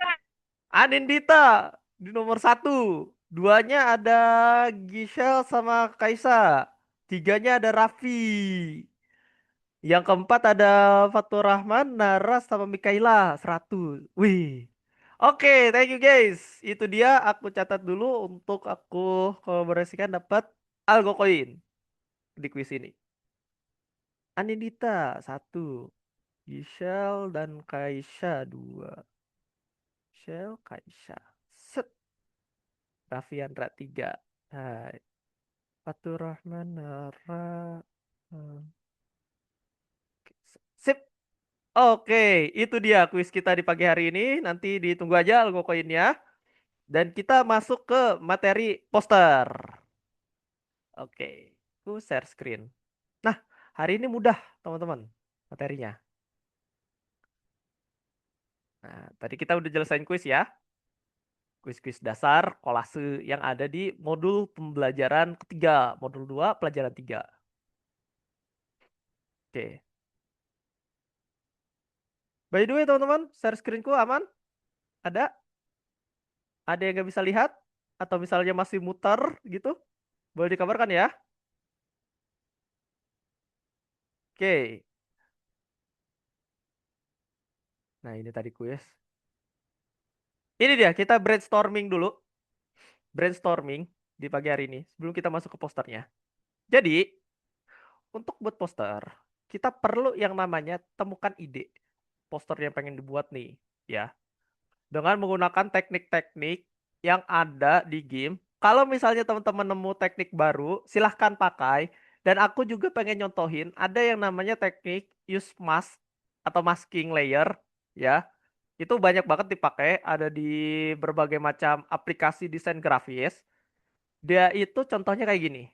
Speaker 1: Anindita di nomor satu. Duanya ada Gisel sama Kaisa. Tiganya ada Raffi. Yang keempat ada Fatur Rahman, Naras sama Mikaela 100. Wih. Oke, thank you guys. Itu dia aku catat dulu untuk aku kolaborasikan dapat Algo Coin di kuis ini. Anindita 1, Gisel dan Kaisa 2. Gisel, Kaisa. Set. Raffiandra 3. Hai. Fatur Rahman, Nara. Hmm. Sip. Oke, itu dia kuis kita di pagi hari ini. Nanti ditunggu aja algo koinnya. Dan kita masuk ke materi poster. Oke, aku share screen. Nah, hari ini mudah, teman-teman, materinya. Nah, tadi kita udah jelasin kuis ya. Kuis-kuis dasar kolase yang ada di modul pembelajaran ketiga. Modul 2 pelajaran 3. Oke. By the way, teman-teman, share screenku aman? Ada? Ada yang nggak bisa lihat? Atau misalnya masih muter gitu? Boleh dikabarkan ya? Oke. Nah, ini tadi kuis. Ini dia, kita brainstorming dulu. Brainstorming di pagi hari ini sebelum kita masuk ke posternya. Jadi, untuk buat poster, kita perlu yang namanya temukan ide poster yang pengen dibuat nih, ya. Dengan menggunakan teknik-teknik yang ada di game. Kalau misalnya teman-teman nemu teknik baru, silahkan pakai. Dan aku juga pengen nyontohin, ada yang namanya teknik use mask atau masking layer, ya. Itu banyak banget dipakai, ada di berbagai macam aplikasi desain grafis. Dia itu contohnya kayak gini,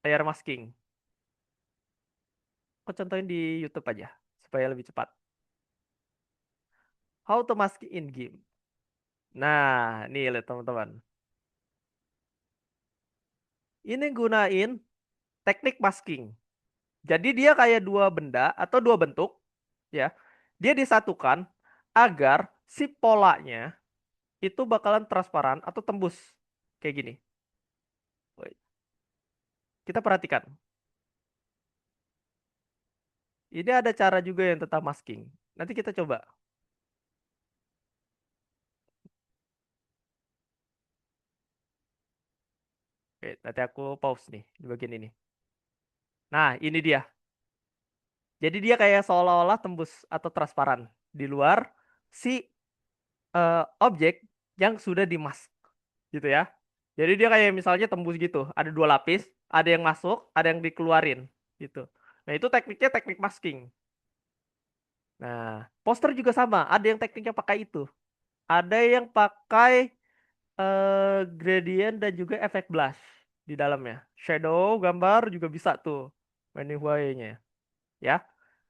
Speaker 1: layer masking. Aku contohin di YouTube aja, supaya lebih cepat. How to mask in game. Nah, nih lihat teman-teman. Ini gunain teknik masking. Jadi dia kayak dua benda atau dua bentuk, ya. Dia disatukan agar si polanya itu bakalan transparan atau tembus kayak gini. Woi, kita perhatikan. Ini ada cara juga yang tentang masking. Nanti kita coba. Oke, nanti aku pause nih di bagian ini. Nah, ini dia. Jadi dia kayak seolah-olah tembus atau transparan di luar si objek yang sudah dimask gitu ya. Jadi dia kayak misalnya tembus gitu, ada dua lapis, ada yang masuk, ada yang dikeluarin gitu. Nah, itu tekniknya teknik masking. Nah, poster juga sama, ada yang tekniknya pakai itu. Ada yang pakai gradient dan juga efek blush di dalamnya. Shadow, gambar juga bisa tuh. Anyway-nya ya.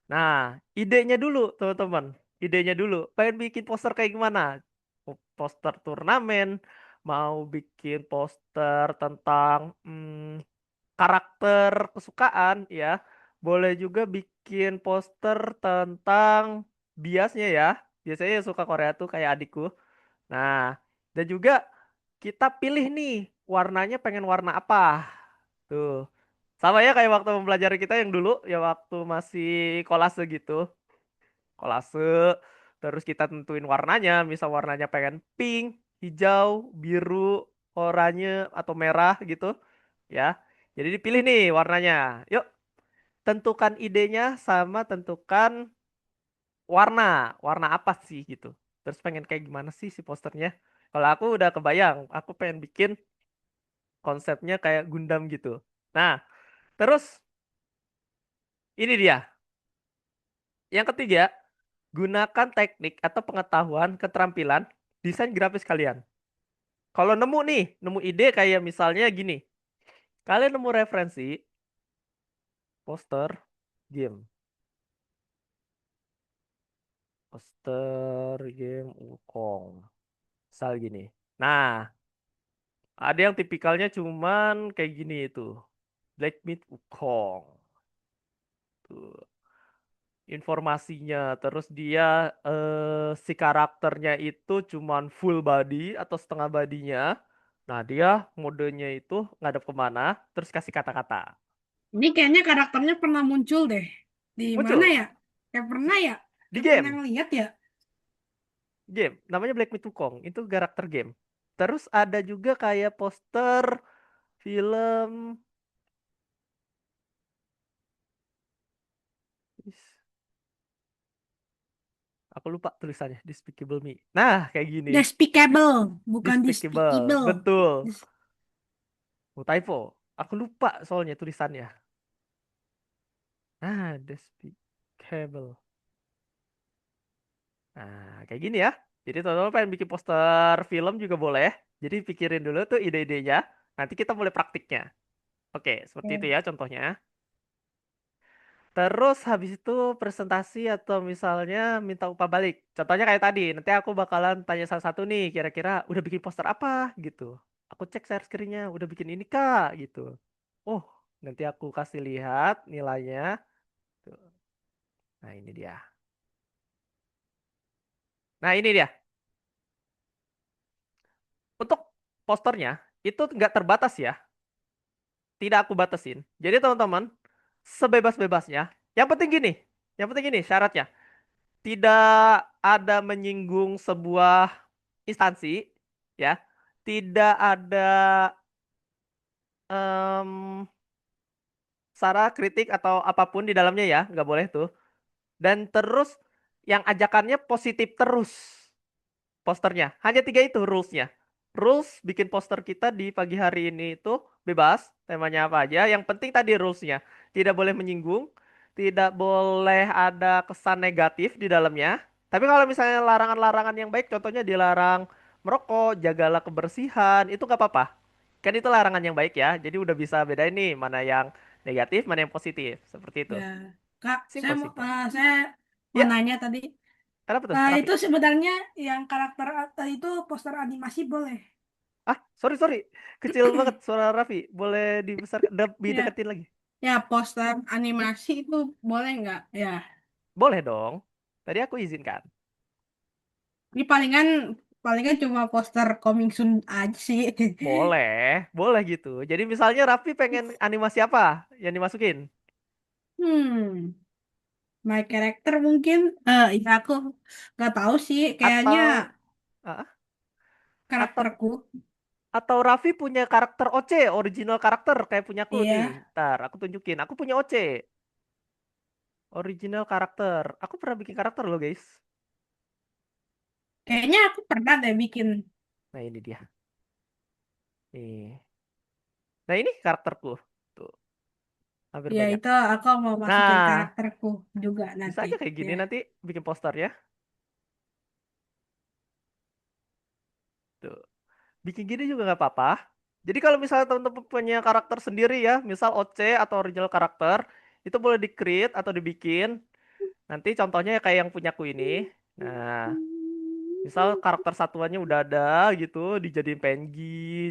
Speaker 1: Nah, idenya dulu, teman-teman. Idenya dulu. Pengen bikin poster kayak gimana? Poster turnamen, mau bikin poster tentang karakter kesukaan, ya. Boleh juga bikin poster tentang biasnya ya. Biasanya yang suka Korea tuh kayak adikku. Nah, dan juga kita pilih nih warnanya pengen warna apa. Tuh. Sama ya kayak waktu mempelajari kita yang dulu, ya waktu masih kolase gitu. Kolase, terus kita tentuin warnanya, misal warnanya pengen pink, hijau, biru, oranye, atau merah gitu, ya. Jadi dipilih nih warnanya. Yuk, tentukan idenya sama tentukan warna, warna apa sih gitu. Terus pengen kayak gimana sih si posternya? Kalau aku udah kebayang, aku pengen bikin konsepnya kayak Gundam gitu. Nah, terus ini dia. Yang ketiga, gunakan teknik atau pengetahuan keterampilan desain grafis kalian. Kalau nemu nih, nemu ide kayak misalnya gini. Kalian nemu referensi poster game. Poster game Wukong. Misal gini. Nah, ada yang tipikalnya cuman kayak gini itu. Black Myth Wukong. Tuh. Informasinya. Terus dia si karakternya itu cuman full body atau setengah badinya. Nah, dia modenya itu ngadep kemana, terus kasih kata-kata.
Speaker 2: Ini kayaknya karakternya pernah muncul deh. Di mana
Speaker 1: Muncul
Speaker 2: ya? Kayak pernah ya?
Speaker 1: di
Speaker 2: Kayak pernah
Speaker 1: game.
Speaker 2: ngeliat ya?
Speaker 1: Game. Namanya Black Myth Wukong. Itu karakter game. Terus ada juga kayak poster film. Is, aku lupa tulisannya. Despicable Me. Nah, kayak gini.
Speaker 2: Despicable, bukan
Speaker 1: Despicable.
Speaker 2: despicable.
Speaker 1: Betul.
Speaker 2: Des-
Speaker 1: Oh, typo. Aku lupa soalnya tulisannya. Nah, Despicable. Nah, kayak gini ya. Jadi teman-teman pengen bikin poster film juga boleh. Jadi pikirin dulu tuh ide-idenya. Nanti kita mulai praktiknya. Oke, seperti itu ya contohnya. Terus habis itu presentasi atau misalnya minta upah balik. Contohnya kayak tadi, nanti aku bakalan tanya salah satu nih, kira-kira udah bikin poster apa gitu. Aku cek share screen-nya, udah bikin ini kak gitu. Oh, nanti aku kasih lihat nilainya. Tuh. Nah ini dia. Nah ini dia. Untuk posternya itu nggak terbatas ya. Tidak aku batasin. Jadi teman-teman, sebebas-bebasnya. Yang penting gini syaratnya. Tidak ada menyinggung sebuah instansi, ya. Tidak ada em sara kritik atau apapun di dalamnya ya, nggak boleh tuh. Dan terus yang ajakannya positif terus posternya. Hanya tiga itu rulesnya. Rules bikin poster kita di pagi hari ini itu bebas, temanya apa aja. Yang penting tadi rulesnya. Tidak boleh menyinggung, tidak boleh ada kesan negatif di dalamnya. Tapi kalau misalnya larangan-larangan yang baik, contohnya dilarang merokok, jagalah kebersihan, itu nggak apa-apa. Kan itu larangan yang baik ya. Jadi udah bisa bedain nih mana yang negatif, mana yang positif. Seperti itu.
Speaker 2: Ya, Kak,
Speaker 1: Simple, simple.
Speaker 2: saya mau
Speaker 1: Ya,
Speaker 2: nanya tadi.
Speaker 1: kenapa tuh, Raffi?
Speaker 2: Itu sebenarnya yang karakter tadi itu poster animasi boleh?
Speaker 1: Ah, sorry, sorry. Kecil banget suara Raffi. Boleh dibesarkan, lebih
Speaker 2: Ya,
Speaker 1: deketin lagi.
Speaker 2: ya poster animasi itu boleh nggak? Ya,
Speaker 1: Boleh dong. Tadi aku izinkan.
Speaker 2: ini palingan palingan cuma poster coming soon aja sih.
Speaker 1: Boleh, boleh gitu. Jadi misalnya Raffi pengen animasi apa yang dimasukin?
Speaker 2: Hmm, my character mungkin, ya aku nggak tahu sih. Kayaknya
Speaker 1: Atau ah, atau
Speaker 2: karakterku,
Speaker 1: atau Raffi punya karakter OC, original karakter kayak punya aku nih.
Speaker 2: iya.
Speaker 1: Ntar aku tunjukin. Aku punya OC, original karakter. Aku pernah bikin karakter loh, guys.
Speaker 2: Kayaknya aku pernah deh bikin.
Speaker 1: Nah, ini dia. Nih. Nah, ini karakterku. Tuh, hampir
Speaker 2: Ya
Speaker 1: banyak.
Speaker 2: itu aku mau masukin
Speaker 1: Nah,
Speaker 2: karakterku juga
Speaker 1: bisa
Speaker 2: nanti.
Speaker 1: aja kayak gini
Speaker 2: Ya.
Speaker 1: nanti bikin posternya. Tuh. Bikin gini juga nggak apa-apa. Jadi kalau misalnya teman-teman punya karakter sendiri ya, misal OC atau original karakter, itu boleh di-create atau dibikin. Nanti contohnya ya kayak yang punyaku ini. Nah, misal karakter satuannya udah ada gitu, dijadiin PNG,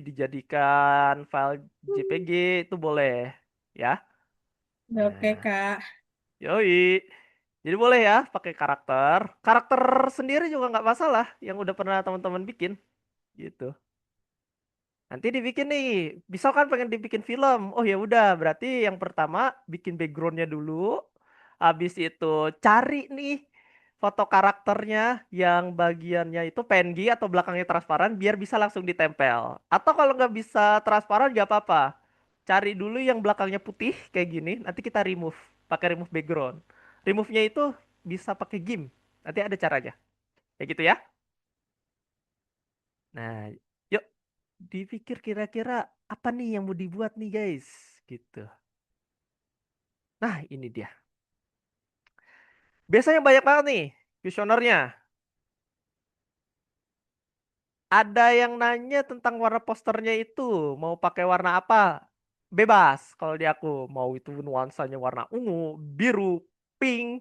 Speaker 1: dijadikan file JPG, itu boleh. Ya.
Speaker 2: Oke,
Speaker 1: Nah,
Speaker 2: Kak.
Speaker 1: yoi. Jadi boleh ya pakai karakter. Karakter sendiri juga nggak masalah yang udah pernah teman-teman bikin gitu. Nanti dibikin nih, bisa kan pengen dibikin film. Oh ya udah, berarti yang pertama bikin backgroundnya dulu. Habis itu cari nih foto karakternya yang bagiannya itu PNG atau belakangnya transparan biar bisa langsung ditempel. Atau kalau nggak bisa transparan nggak apa-apa. Cari dulu yang belakangnya putih kayak gini, nanti kita remove, pakai remove background. Remove-nya itu bisa pakai GIMP. Nanti ada caranya. Kayak gitu ya. Nah, yuk dipikir kira-kira apa nih yang mau dibuat nih guys, gitu. Nah, ini dia. Biasanya banyak banget nih kuesionernya. Ada yang nanya tentang warna posternya itu, mau pakai warna apa? Bebas kalau di aku, mau itu nuansanya warna ungu, biru, pink,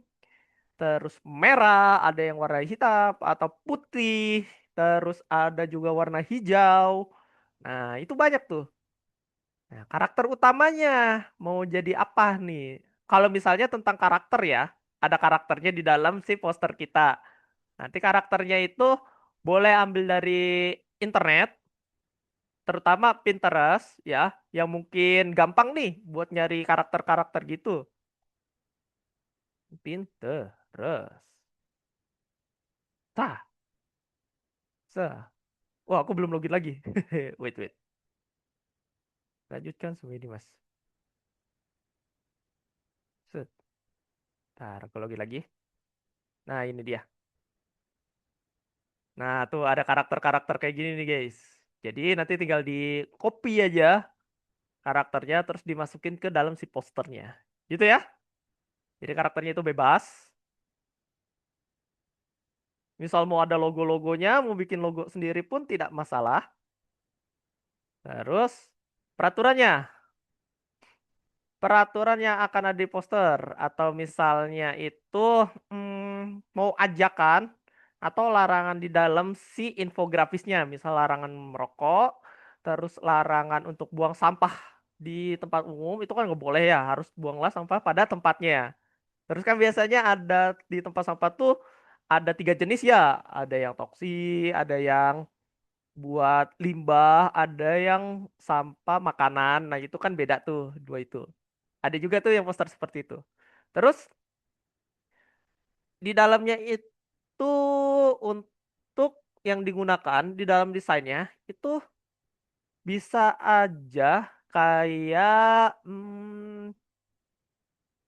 Speaker 1: terus merah, ada yang warna hitam atau putih, terus ada juga warna hijau. Nah, itu banyak tuh. Nah, karakter utamanya mau jadi apa nih? Kalau misalnya tentang karakter ya, ada karakternya di dalam si poster kita. Nanti karakternya itu boleh ambil dari internet, terutama Pinterest ya, yang mungkin gampang nih buat nyari karakter-karakter gitu. Pinterest. Tah, sah. Wah, aku belum login lagi. Wait, wait. Lanjutkan semua ini, Mas. Set. Ntar aku login lagi. Nah, ini dia. Nah, tuh ada karakter-karakter kayak gini nih, guys. Jadi nanti tinggal di copy aja karakternya terus dimasukin ke dalam si posternya. Gitu ya. Jadi karakternya itu bebas. Misal mau ada logo-logonya, mau bikin logo sendiri pun tidak masalah. Terus peraturannya. Peraturan yang akan ada di poster atau misalnya itu mau ajakan atau larangan di dalam si infografisnya, misal larangan merokok, terus larangan untuk buang sampah di tempat umum itu kan nggak boleh ya, harus buanglah sampah pada tempatnya. Terus kan biasanya ada di tempat sampah tuh ada 3 jenis ya, ada yang toksi, ada yang buat limbah, ada yang sampah makanan. Nah itu kan beda tuh dua itu. Ada juga tuh yang poster seperti itu. Terus di dalamnya itu untuk yang digunakan di dalam desainnya itu bisa aja kayak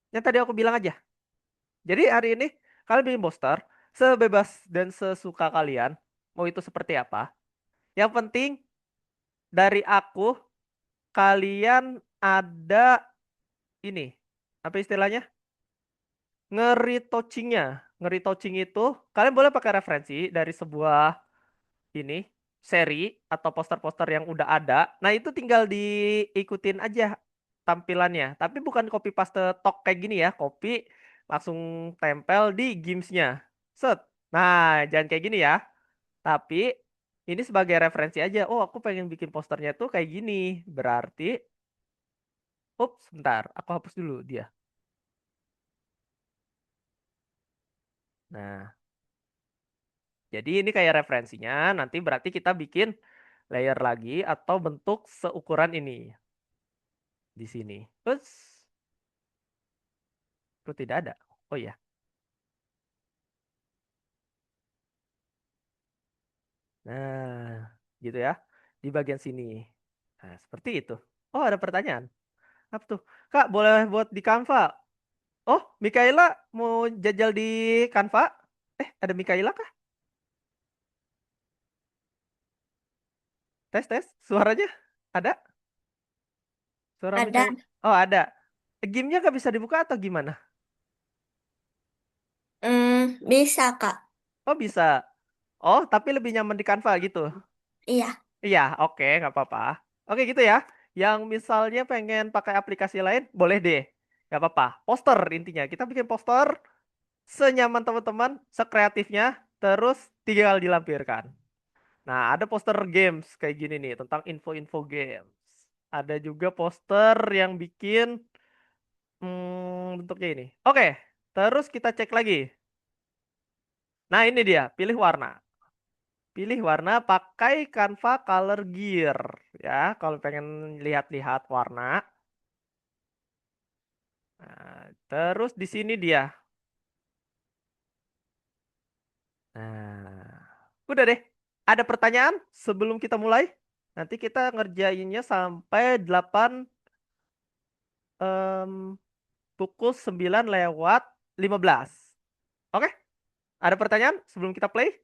Speaker 1: yang tadi aku bilang aja. Jadi hari ini kalian bikin poster sebebas dan sesuka kalian. Mau itu seperti apa. Yang penting dari aku kalian ada ini. Apa istilahnya? Nge-retouchingnya. Nge-retouching itu kalian boleh pakai referensi dari sebuah ini seri atau poster-poster yang udah ada. Nah, itu tinggal diikutin aja tampilannya. Tapi bukan copy paste tok kayak gini ya, copy langsung tempel di Gimps-nya. Set. Nah, jangan kayak gini ya. Tapi ini sebagai referensi aja. Oh, aku pengen bikin posternya tuh kayak gini. Berarti, ups, bentar, aku hapus dulu dia. Nah, jadi ini kayak referensinya. Nanti berarti kita bikin layer lagi atau bentuk seukuran ini di sini. Terus, itu tidak ada. Oh ya. Nah, gitu ya. Di bagian sini. Nah, seperti itu. Oh, ada pertanyaan. Apa tuh? Kak, boleh buat di Canva? Oh, Mikaela mau jajal di Canva? Ada Mikaela kah? Tes, tes. Suaranya? Ada? Suara
Speaker 5: Ada,
Speaker 1: Mikaela? Oh, ada. Gamenya nggak bisa dibuka atau gimana?
Speaker 5: bisa Kak.
Speaker 1: Oh, bisa. Oh, tapi lebih nyaman di Canva gitu.
Speaker 5: Iya,
Speaker 1: Iya, oke, nggak apa-apa. Oke gitu ya. Yang misalnya pengen pakai aplikasi lain, boleh deh. Nggak apa-apa. Poster intinya. Kita bikin poster senyaman teman-teman, sekreatifnya, terus tinggal dilampirkan. Nah, ada poster games kayak gini nih, tentang info-info games. Ada juga poster yang bikin bentuknya ini. Oke, terus kita cek lagi. Nah, ini dia, pilih warna. Pilih warna pakai Canva Color Gear ya. Kalau pengen lihat-lihat warna. Nah, terus di sini dia. Nah, udah deh. Ada pertanyaan sebelum kita mulai? Nanti kita ngerjainnya sampai 8 em, pukul 9:15. Oke? Ada pertanyaan sebelum kita play?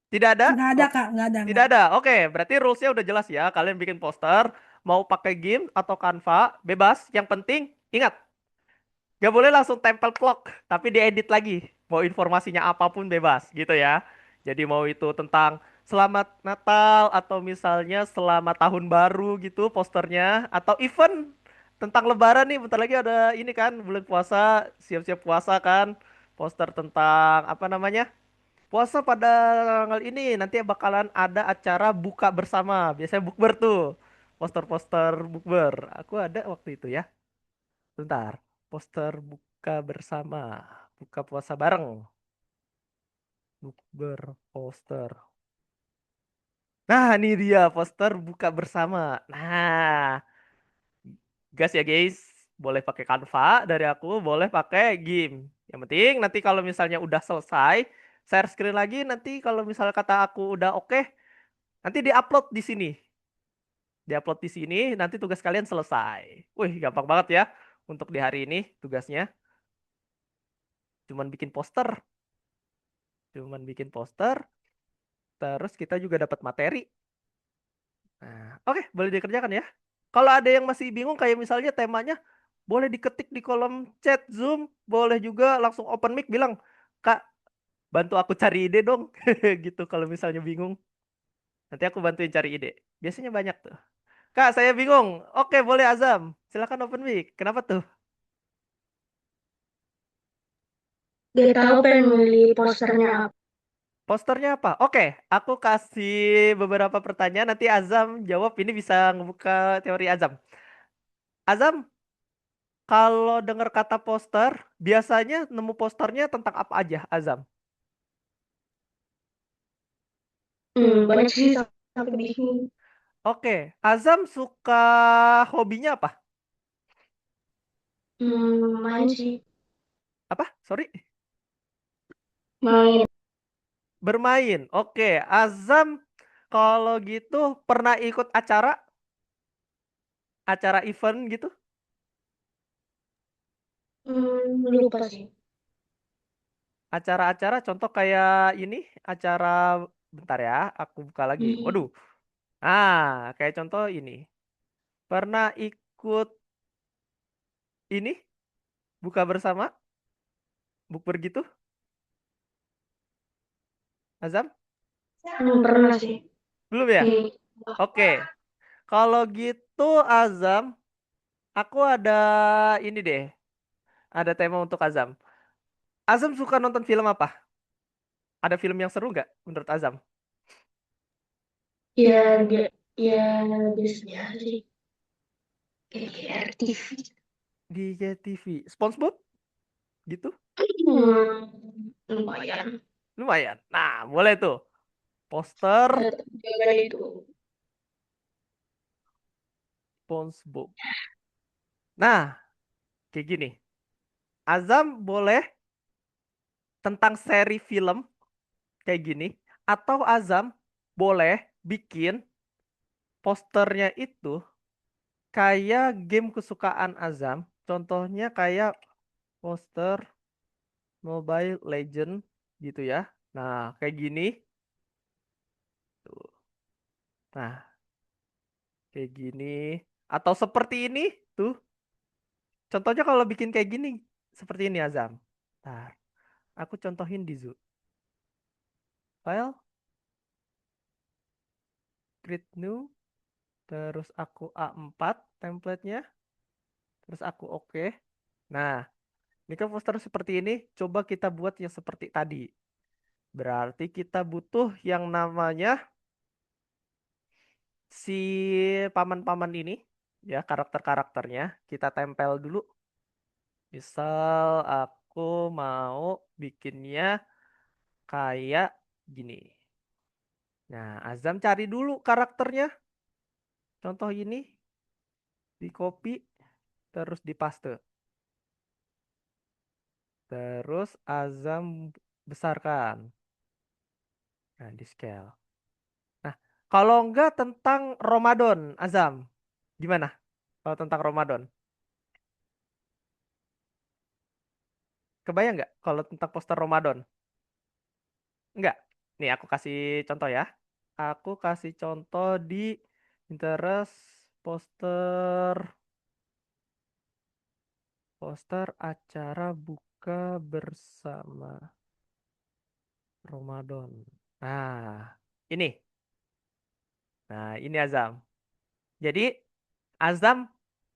Speaker 1: Tidak ada?
Speaker 2: Nggak ada, Kak. Nggak ada,
Speaker 1: Tidak
Speaker 2: nggak.
Speaker 1: ada. Oke, berarti rulesnya udah jelas ya. Kalian bikin poster, mau pakai GIMP atau Canva, bebas. Yang penting, ingat, gak boleh langsung tempel clock, tapi diedit lagi. Mau informasinya apapun bebas, gitu ya. Jadi mau itu tentang Selamat Natal, atau misalnya Selamat Tahun Baru gitu posternya. Atau event tentang Lebaran nih, bentar lagi ada ini kan, bulan puasa, siap-siap puasa kan. Poster tentang, apa namanya? Puasa pada tanggal ini nanti bakalan ada acara buka bersama. Biasanya bukber tuh. Poster-poster bukber. Aku ada waktu itu ya. Bentar. Poster buka bersama. Buka puasa bareng. Bukber poster. Nah, ini dia poster buka bersama. Nah, gas ya guys. Boleh pakai Canva dari aku, boleh pakai GIMP. Yang penting nanti kalau misalnya udah selesai, share screen lagi. Nanti kalau misalnya kata aku udah oke, nanti diupload di sini. Diupload di sini, nanti tugas kalian selesai. Wih, gampang banget ya untuk di hari ini tugasnya. Cuman bikin poster. Cuman bikin poster. Terus kita juga dapat materi. Nah, oke, boleh dikerjakan ya. Kalau ada yang masih bingung kayak misalnya temanya, boleh diketik di kolom chat Zoom, boleh juga langsung open mic bilang, "Kak, bantu aku cari ide dong." Gitu kalau misalnya bingung. Nanti aku bantuin cari ide. Biasanya banyak tuh. Kak, saya bingung. Oke, boleh Azam. Silakan open mic. Kenapa tuh?
Speaker 4: Gak tahu pengen milih posternya apa.
Speaker 1: Posternya apa? Oke, aku kasih beberapa pertanyaan. Nanti Azam jawab. Ini bisa ngebuka teori Azam. Azam, kalau dengar kata poster, biasanya nemu posternya tentang apa aja, Azam?
Speaker 4: Banyak sih sampai bingung.
Speaker 1: Oke, Azam suka hobinya apa?
Speaker 4: Main sih.
Speaker 1: Apa? Sorry,
Speaker 4: Main.
Speaker 1: bermain. Oke, Azam kalau gitu pernah ikut acara event gitu?
Speaker 4: Lupa sih.
Speaker 1: Acara-acara contoh kayak ini, acara bentar ya, aku buka lagi.
Speaker 4: Hmm,
Speaker 1: Waduh. Ah, kayak contoh ini. Pernah ikut ini buka bersama, bukber gitu, Azam?
Speaker 4: pernah sih.
Speaker 1: Belum ya?
Speaker 4: Hmm.
Speaker 1: Oke. Kalau gitu Azam, aku ada ini deh. Ada tema untuk Azam. Azam suka nonton film apa? Ada film yang seru nggak menurut Azam?
Speaker 4: Ya, ya biasa sih. Kayak RTV.
Speaker 1: Di JTV. SpongeBob gitu?
Speaker 4: Lumayan.
Speaker 1: Lumayan. Nah, boleh tuh. Poster
Speaker 4: Ada juga itu.
Speaker 1: SpongeBob. Nah, kayak gini. Azam boleh tentang seri film kayak gini. Atau Azam boleh bikin posternya itu kayak game kesukaan Azam. Contohnya kayak poster Mobile Legend gitu ya. Nah, kayak gini. Tuh. Nah, kayak gini. Atau seperti ini. Tuh. Contohnya kalau bikin kayak gini. Seperti ini Azam. Nah, aku contohin di Zoom. File, create new. Terus aku A4 template-nya. Terus aku oke. Nah, ini kan poster seperti ini. Coba kita buat yang seperti tadi. Berarti kita butuh yang namanya si paman-paman ini. Ya, karakter-karakternya. Kita tempel dulu. Misal aku mau bikinnya kayak gini. Nah, Azam cari dulu karakternya. Contoh ini, di copy, terus di paste. Terus Azam besarkan. Nah, di scale. Nah, kalau enggak tentang Ramadan, Azam, gimana? Kalau tentang Ramadan, kebayang nggak kalau tentang poster Ramadan? Enggak. Nih, aku kasih contoh ya. Aku kasih contoh di Pinterest poster poster acara buka bersama Ramadan. Nah, ini. Nah, ini Azam. Jadi, Azam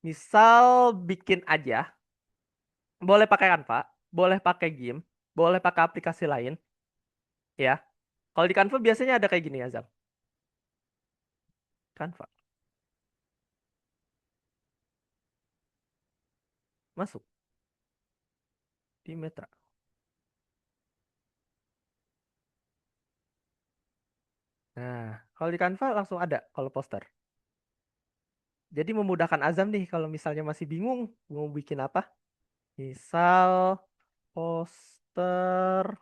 Speaker 1: misal bikin aja, boleh pakai Canva, boleh pakai GIMP, boleh pakai aplikasi lain, ya. Kalau di Canva biasanya ada kayak gini Azam. Canva. Masuk di Metra. Nah, kalau di Canva langsung ada kalau poster. Jadi memudahkan Azam nih kalau misalnya masih bingung mau bikin apa. Misal poster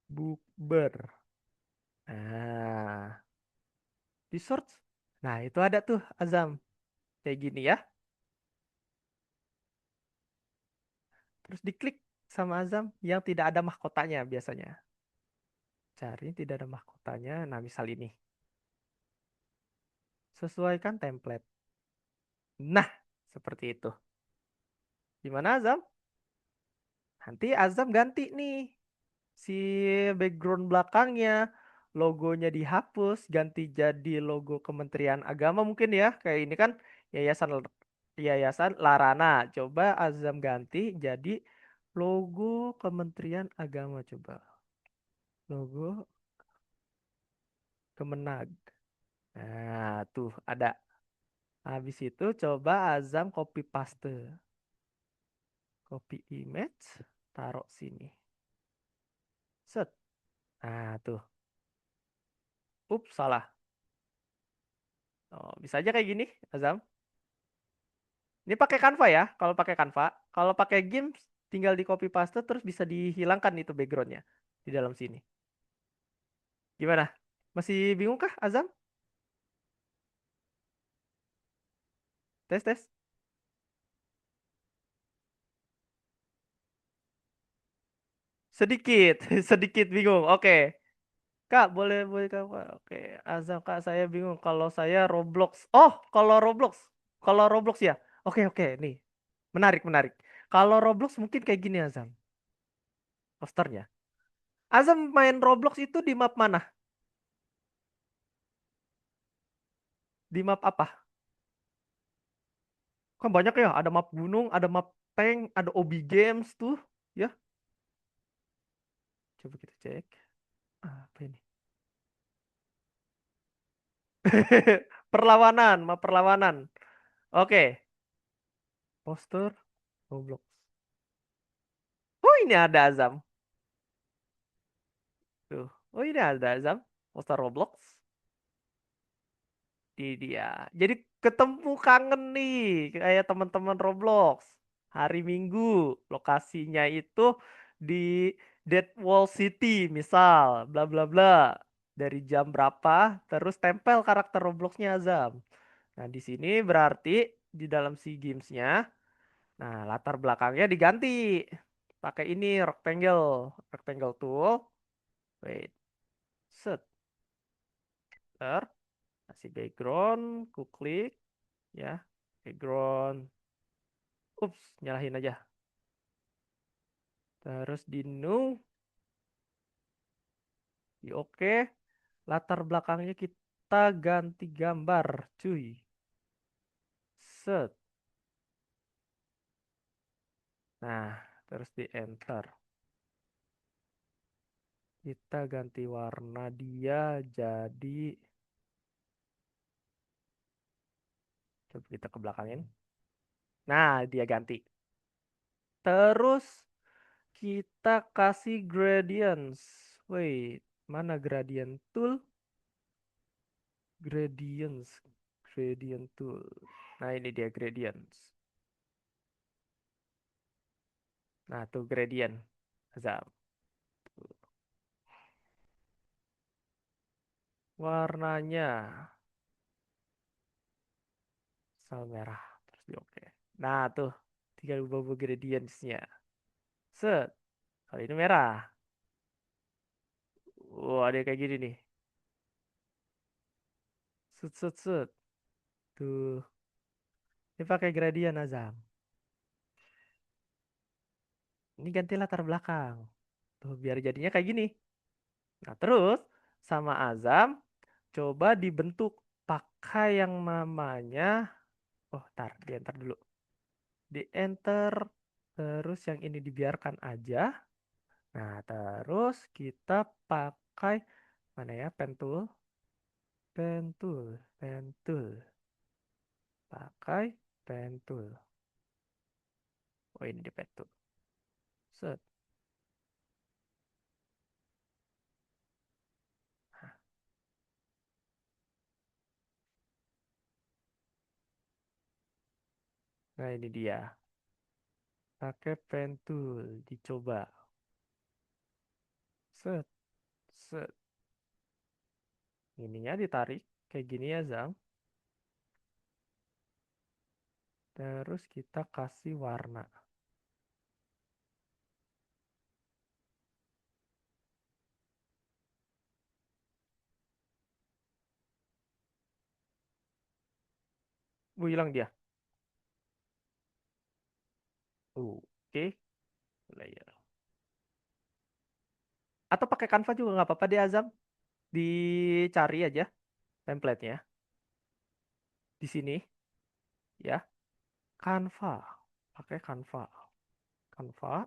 Speaker 1: bukber. Nah, di search. Nah, itu ada tuh Azam. Kayak gini ya. Terus diklik sama Azam yang tidak ada mahkotanya biasanya. Cari tidak ada mahkotanya. Nah, misal ini. Sesuaikan template. Nah, seperti itu. Gimana Azam? Nanti Azam ganti nih si background belakangnya, logonya dihapus, ganti jadi logo Kementerian Agama mungkin ya. Kayak ini kan Yayasan Yayasan Larana. Coba Azam ganti jadi logo Kementerian Agama coba. Logo Kemenag. Nah, tuh ada. Habis itu coba Azam copy paste. Copy image, taruh sini. Set. Nah, tuh. Ups, salah. Oh, bisa aja kayak gini, Azam. Ini pakai Canva ya. Kalau pakai Canva, kalau pakai Games tinggal di copy paste terus bisa dihilangkan itu backgroundnya di dalam sini. Gimana? Masih bingung kah, Azam? Tes tes. Sedikit, sedikit bingung. Oke. Kak, boleh boleh Kak. Oke, Azam Kak, saya bingung kalau saya Roblox. Oh, kalau Roblox. Kalau Roblox ya. Oke, oke, nih. Menarik, menarik. Kalau Roblox mungkin kayak gini Azam. Posternya. Azam main Roblox itu di map mana? Di map apa? Kan banyak ya, ada map gunung, ada map tank, ada OB Games tuh, ya. Coba kita cek. Apa ini? Perlawanan, map perlawanan. Oke, poster Roblox. Oh, ini ada Azam. Tuh. Oh, ini ada Azam. Poster Roblox. Di dia. Jadi ketemu kangen nih kayak teman-teman Roblox. Hari Minggu, lokasinya itu di Dead Wall City, misal, bla bla bla. Dari jam berapa, terus tempel karakter Robloxnya Azam. Nah, di sini berarti di dalam si gamesnya, nah latar belakangnya diganti. Pakai ini rectangle, rectangle tool. Wait, set, ter, kasih background, ku klik, ya, background. Ups, nyalahin aja. Terus di new, di oke, latar belakangnya kita ganti gambar, cuy. Set. Nah, terus di enter. Kita ganti warna dia jadi, coba kita ke belakangin. Nah, dia ganti. Terus Kita kasih gradients. Wait, mana gradient tool? Gradients. Gradient tool. Nah, ini dia gradients. Nah, tuh gradient. Azam. Warnanya sama merah. Terus di oke. Nah, tuh tinggal ubah-ubah gradientsnya. Set. Kali ini merah. Wah, ada yang kayak gini nih. Set, set, set. Tuh. Ini pakai gradient Azam. Ini ganti latar belakang. Tuh, biar jadinya kayak gini. Nah, terus sama Azam coba dibentuk pakai yang namanya, oh, tar, di enter dulu. Di enter, terus yang ini dibiarkan aja. Nah, terus kita pakai mana ya? Pen tool, pen tool, pen tool. Pakai pen tool. Oh, ini di pen tool. Set. Nah, ini dia. Pakai pen tool, dicoba. Set, set. Ininya ditarik kayak gini ya, Zam. Terus kita kasih warna. Hilang dia. Oke, layer. Atau pakai Canva juga nggak apa-apa deh, Azam. Dicari aja template-nya di sini ya. Canva. Pakai Canva. Canva.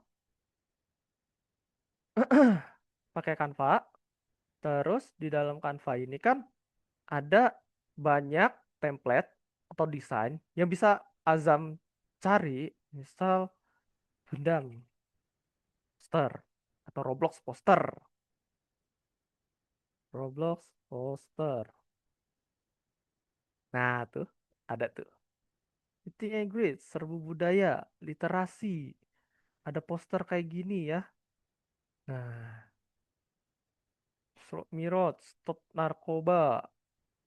Speaker 1: Pakai Canva. Terus di dalam Canva ini kan ada banyak template atau desain yang bisa Azam cari. Misal Gundam poster atau Roblox poster. Roblox poster. Nah, tuh ada tuh. Meeting and greet, serbu budaya, literasi. Ada poster kayak gini ya. Nah, Mirot, Stop Narkoba.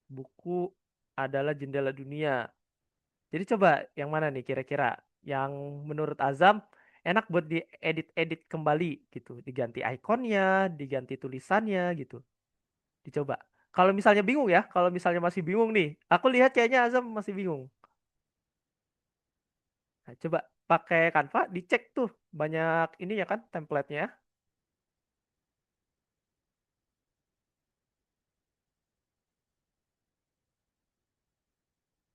Speaker 1: Buku adalah jendela dunia. Jadi coba yang mana nih kira-kira yang menurut Azam enak buat diedit-edit kembali gitu. Diganti ikonnya, diganti tulisannya gitu. Dicoba. Kalau misalnya bingung ya, kalau misalnya masih bingung nih. Aku lihat kayaknya Azam masih bingung. Nah, coba pakai Canva, dicek tuh banyak ini ya kan template-nya.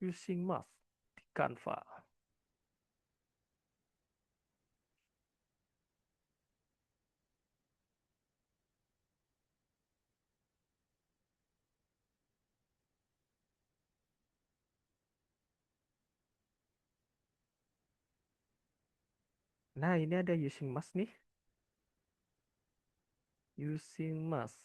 Speaker 1: Using mouse di Canva. Nah, ini ada using mouse nih. Using mouse.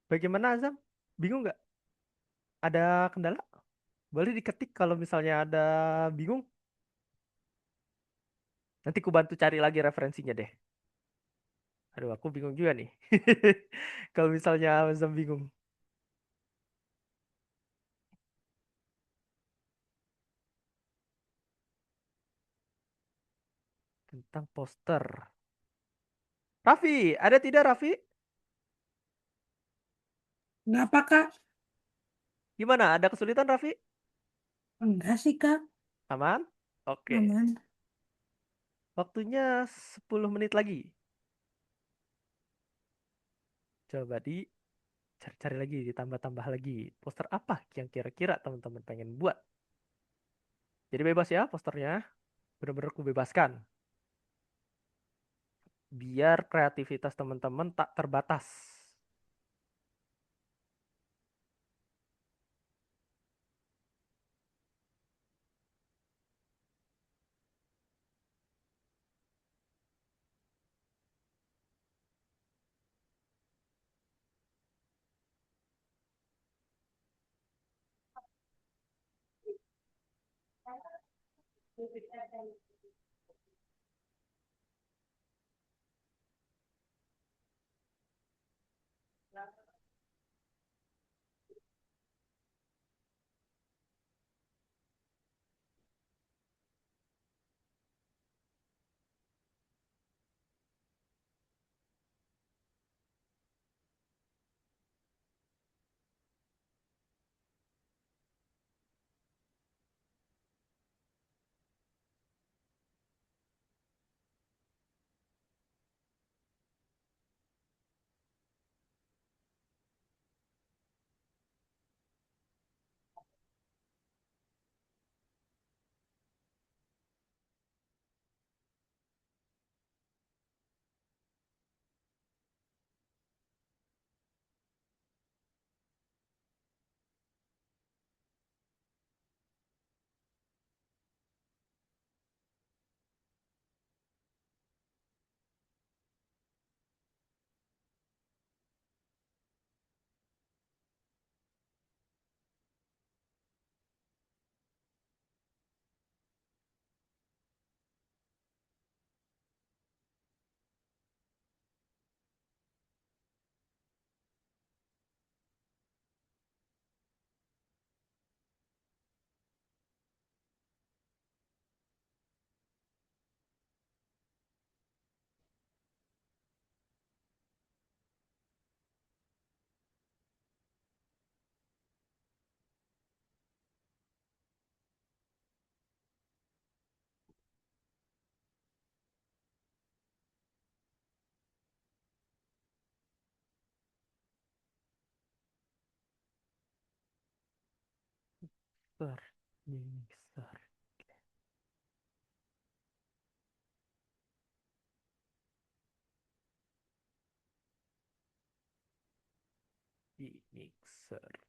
Speaker 1: Bagaimana Azam? Bingung nggak? Ada kendala? Boleh diketik kalau misalnya ada bingung. Nanti ku bantu cari lagi referensinya deh. Aduh, aku bingung juga nih. Kalau misalnya Azam bingung. Tentang poster. Raffi, ada tidak Raffi?
Speaker 2: Nggak apa, Kak?
Speaker 1: Gimana? Ada kesulitan Raffi?
Speaker 2: Enggak sih, Kak.
Speaker 1: Aman? Oke.
Speaker 2: Aman.
Speaker 1: Waktunya 10 menit lagi. Coba cari-cari lagi, ditambah-tambah lagi. Poster apa yang kira-kira teman-teman pengen buat? Jadi bebas ya posternya. Bener-bener ku bebaskan. Biar kreativitas teman-teman tak terbatas. Mixer. Mixer. Di mixer.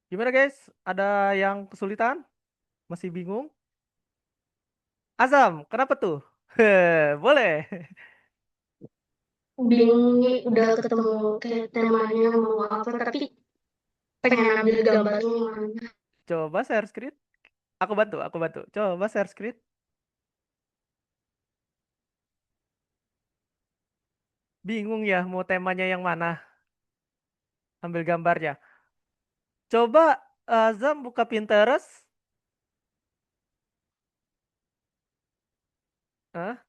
Speaker 1: Gimana guys? Ada yang kesulitan? Masih bingung? Azam, kenapa tuh? Boleh.
Speaker 4: Bingung nih, udah ketemu kayak temanya mau apa, tapi pengen ambil gambarnya yang mana.
Speaker 1: Coba share screen. Aku bantu, aku bantu. Coba share screen. Bingung ya mau temanya yang mana? Ambil gambarnya. Coba Azam buka Pinterest.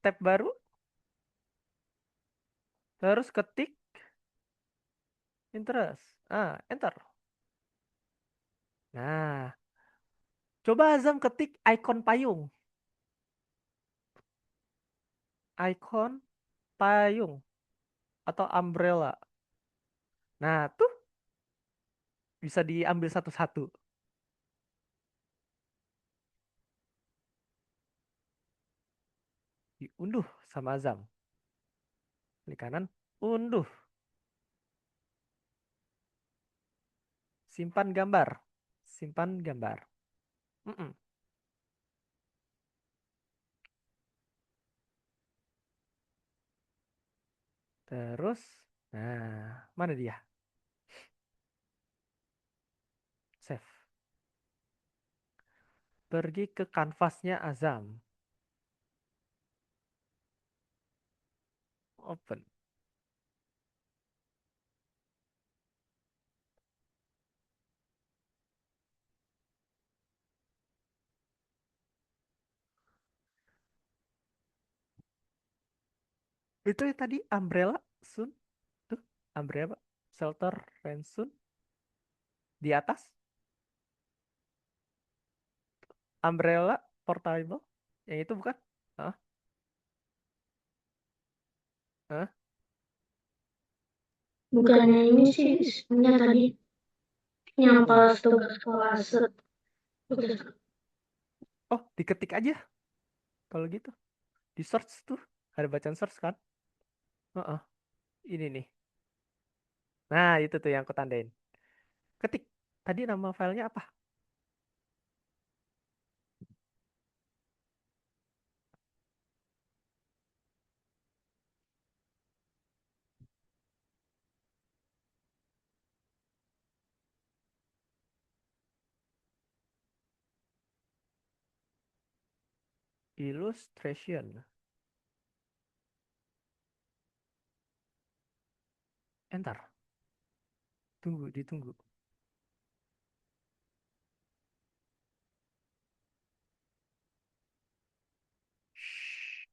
Speaker 1: Tab baru. Terus ketik Pinterest. Enter. Nah, coba Azam ketik ikon payung. Ikon payung atau umbrella. Nah, tuh bisa diambil satu-satu. Diunduh sama Azam. Klik kanan, unduh. Simpan gambar. Simpan gambar. Mm-mm. Terus, nah, mana dia? Save. Pergi ke kanvasnya Azam. Open. Itu ya tadi umbrella sun tuh umbrella shelter rain sun di atas umbrella portable yang itu bukan? Hah? Hah?
Speaker 4: Bukannya ini sih, sebenarnya tadi yang
Speaker 1: Oh,
Speaker 4: pas tugas kelas.
Speaker 1: oh, diketik aja kalau gitu. Di search tuh ada bacaan search kan? Heeh. Ini nih. Nah, itu tuh yang aku tandain. Ketik. Tadi nama filenya apa? Illustration. Enter. Tunggu, ditunggu. Shh.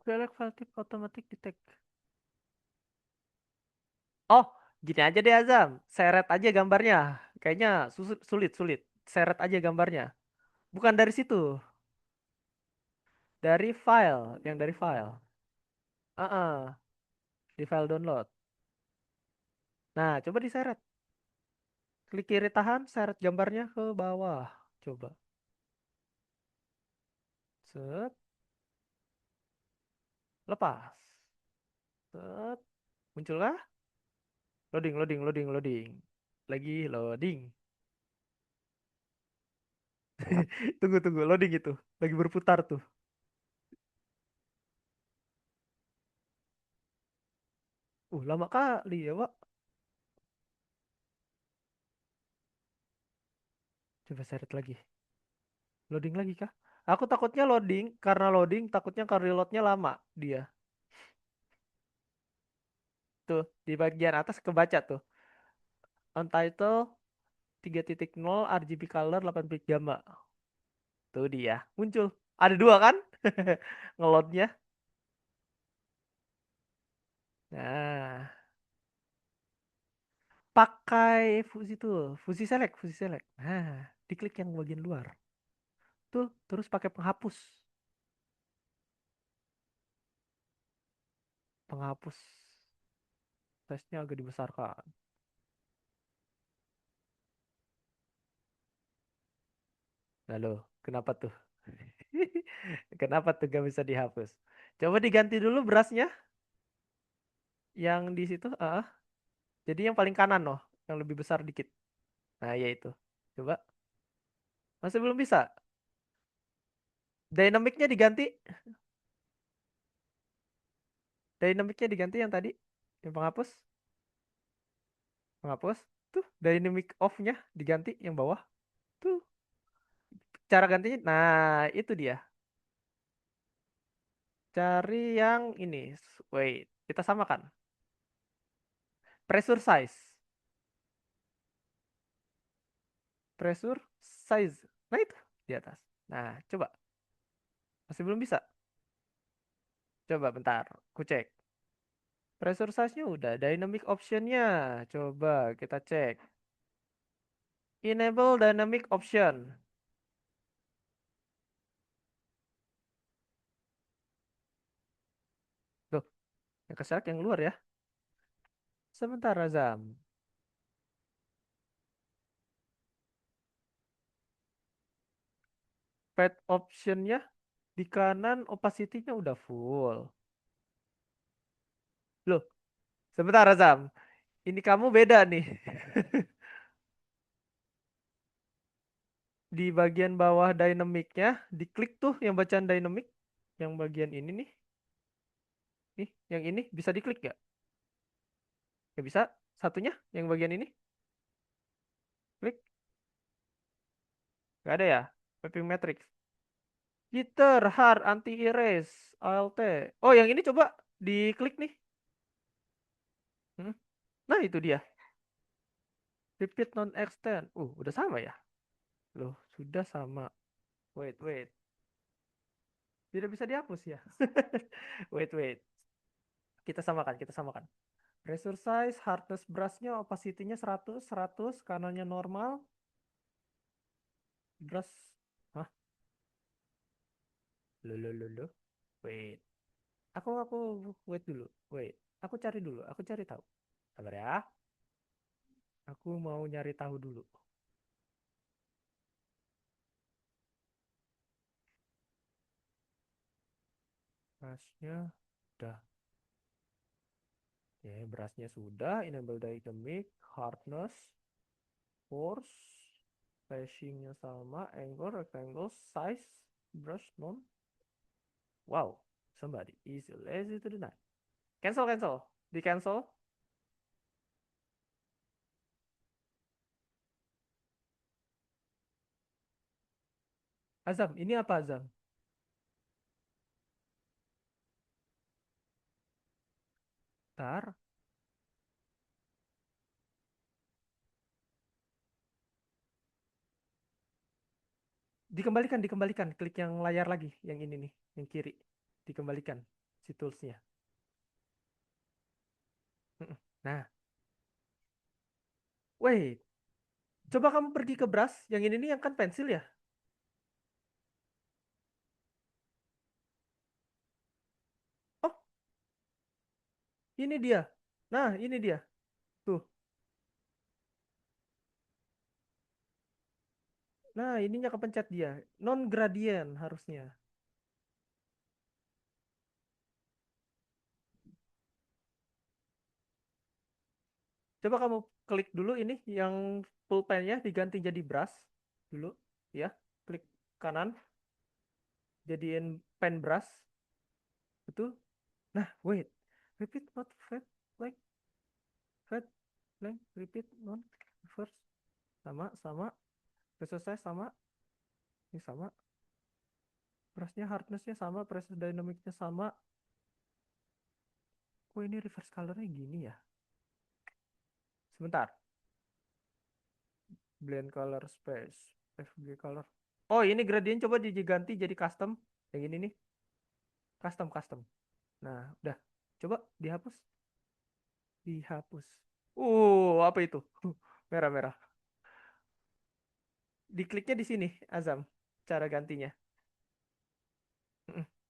Speaker 1: Select file type automatic detect. Oh, gini aja deh Azam. Seret aja gambarnya. Kayaknya sulit, sulit. Seret aja gambarnya. Bukan dari situ. Dari file. Yang dari file. Di file download. Nah, coba diseret. Klik kiri tahan, seret gambarnya ke bawah. Coba. Set. Lepas. Set. Munculkah? Loading, loading, loading, loading. Lagi loading. Tunggu, tunggu. Loading itu. Lagi berputar tuh. Lama kali ya, Pak. Coba seret lagi. Loading lagi kah? Aku takutnya loading. Karena loading, takutnya kalau reloadnya lama dia. Tuh, di bagian atas kebaca tuh. Untitled 3.0 RGB color 8 bit gamma. Tuh dia, muncul. Ada dua kan? Ngelotnya. Nah, pakai fusi tuh, fusi select, fusi select. Nah, diklik yang bagian luar. Tuh, terus pakai penghapus. Penghapus. Size-nya agak dibesarkan. Lalu, kenapa tuh? Kenapa tuh gak bisa dihapus? Coba diganti dulu brushnya. Yang di situ, Jadi yang paling kanan loh, yang lebih besar dikit. Nah, ya itu. Coba. Masih belum bisa. Dynamicnya diganti. Dynamicnya diganti yang tadi. Yang penghapus. Penghapus. Tuh, dynamic off-nya diganti yang bawah. Tuh, cara gantinya. Nah, itu dia. Cari yang ini. Wait, kita samakan. Pressure size. Pressure size. Nah, itu di atas. Nah, coba. Masih belum bisa. Coba bentar. Ku cek. Pressure size-nya udah. Dynamic option-nya. Coba kita cek. Enable dynamic option. Tuh, yang keselak yang luar ya. Sebentar, Azam. Pad option-nya di kanan opacity-nya udah full. Loh, sebentar, Azam. Ini kamu beda nih. Di bagian bawah dynamic-nya, diklik tuh yang bacaan dynamic. Yang bagian ini nih. Nih, yang ini bisa diklik nggak? Nggak bisa. Satunya, yang bagian ini. Klik. Nggak ada ya? Mapping matrix. Jitter, hard, anti-erase, ALT. Oh, yang ini coba diklik nih. Hmm. Nah, itu dia. Repeat non-extend. Udah sama ya? Loh, sudah sama. Wait, wait. Tidak bisa dihapus ya? Wait, wait. Kita samakan, kita samakan. Pressure size, hardness brush-nya, opacity-nya 100, 100, kanalnya normal. Brush. Hah? Loh. Wait. Aku wait dulu. Wait. Aku cari dulu. Aku cari tahu. Sabar ya. Aku mau nyari tahu dulu. Brush-nya udah. Ya, brush-nya sudah. Enable dynamic, hardness, force, flashing-nya sama, angle, rectangle, size, brush non. Wow, somebody is lazy to deny. Cancel, cancel. Di cancel. Azam, ini apa Azam? Ntar. Dikembalikan, dikembalikan. Klik yang layar lagi. Yang ini nih, yang kiri. Dikembalikan si toolsnya. Nah, wait. Coba kamu pergi ke brush. Yang ini nih yang kan pensil ya? Oh, ini dia. Nah, ini dia. Tuh. Nah, ininya kepencet dia. Non gradient harusnya. Coba kamu klik dulu ini yang pulpennya diganti jadi brush dulu ya. Klik kanan, jadiin pen brush. Betul. Nah, wait. Repeat not fat like fat length repeat non first sama pressure size sama ini sama brushnya hardnessnya sama pressure dynamicnya sama. Kok ini reverse colornya gini ya? Sebentar. Blend color space FG color. Oh, ini gradient coba diganti jadi custom. Yang ini nih. Custom. Nah, udah. Coba dihapus. Dihapus. Apa itu? Merah-merah. Dikliknya di sini, Azam. Cara gantinya.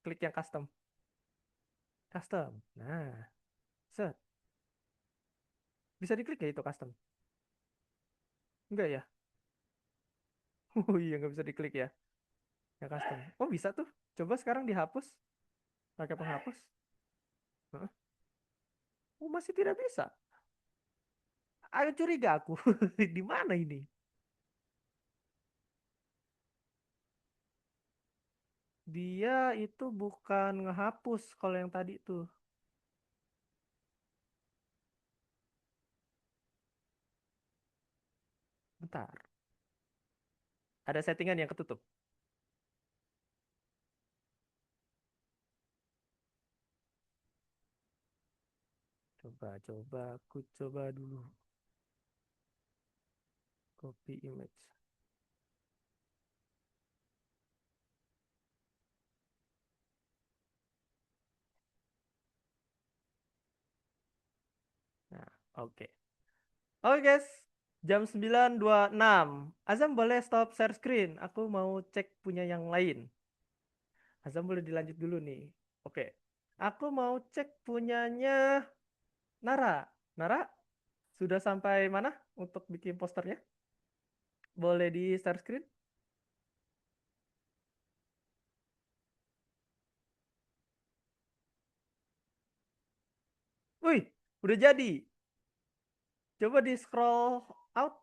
Speaker 1: Klik yang custom. Custom. Nah, set. Bisa diklik ya itu custom? Enggak ya? Oh iya, nggak bisa diklik ya. Yang custom. Oh, bisa tuh. Coba sekarang dihapus. Pakai penghapus. Hah? Oh, masih tidak bisa. Ayo curiga aku. Di mana ini? Dia itu bukan ngehapus kalau yang tadi tuh. Bentar. Ada settingan yang ketutup. Coba aku coba dulu. Copy image. Nah, oke. Oke guys, jam 9.26. Azam boleh stop share screen. Aku mau cek punya yang lain. Azam boleh dilanjut dulu nih. Oke. Aku mau cek punyanya Nara. Nara, sudah sampai mana untuk bikin posternya? Boleh di share screen? Wih, udah jadi. Coba di scroll out.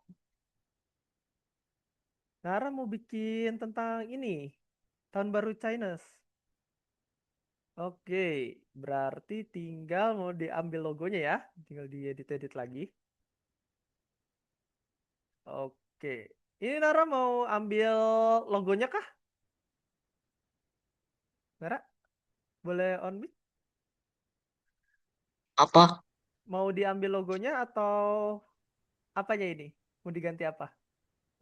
Speaker 1: Nara mau bikin tentang ini. Tahun baru Chinese. Oke, berarti tinggal mau diambil logonya ya. Tinggal diedit-edit lagi. Oke. Ini Nara mau ambil logonya kah? Nara, boleh on mic?
Speaker 3: Apa?
Speaker 1: Mau diambil logonya atau apanya ini? Mau diganti apa?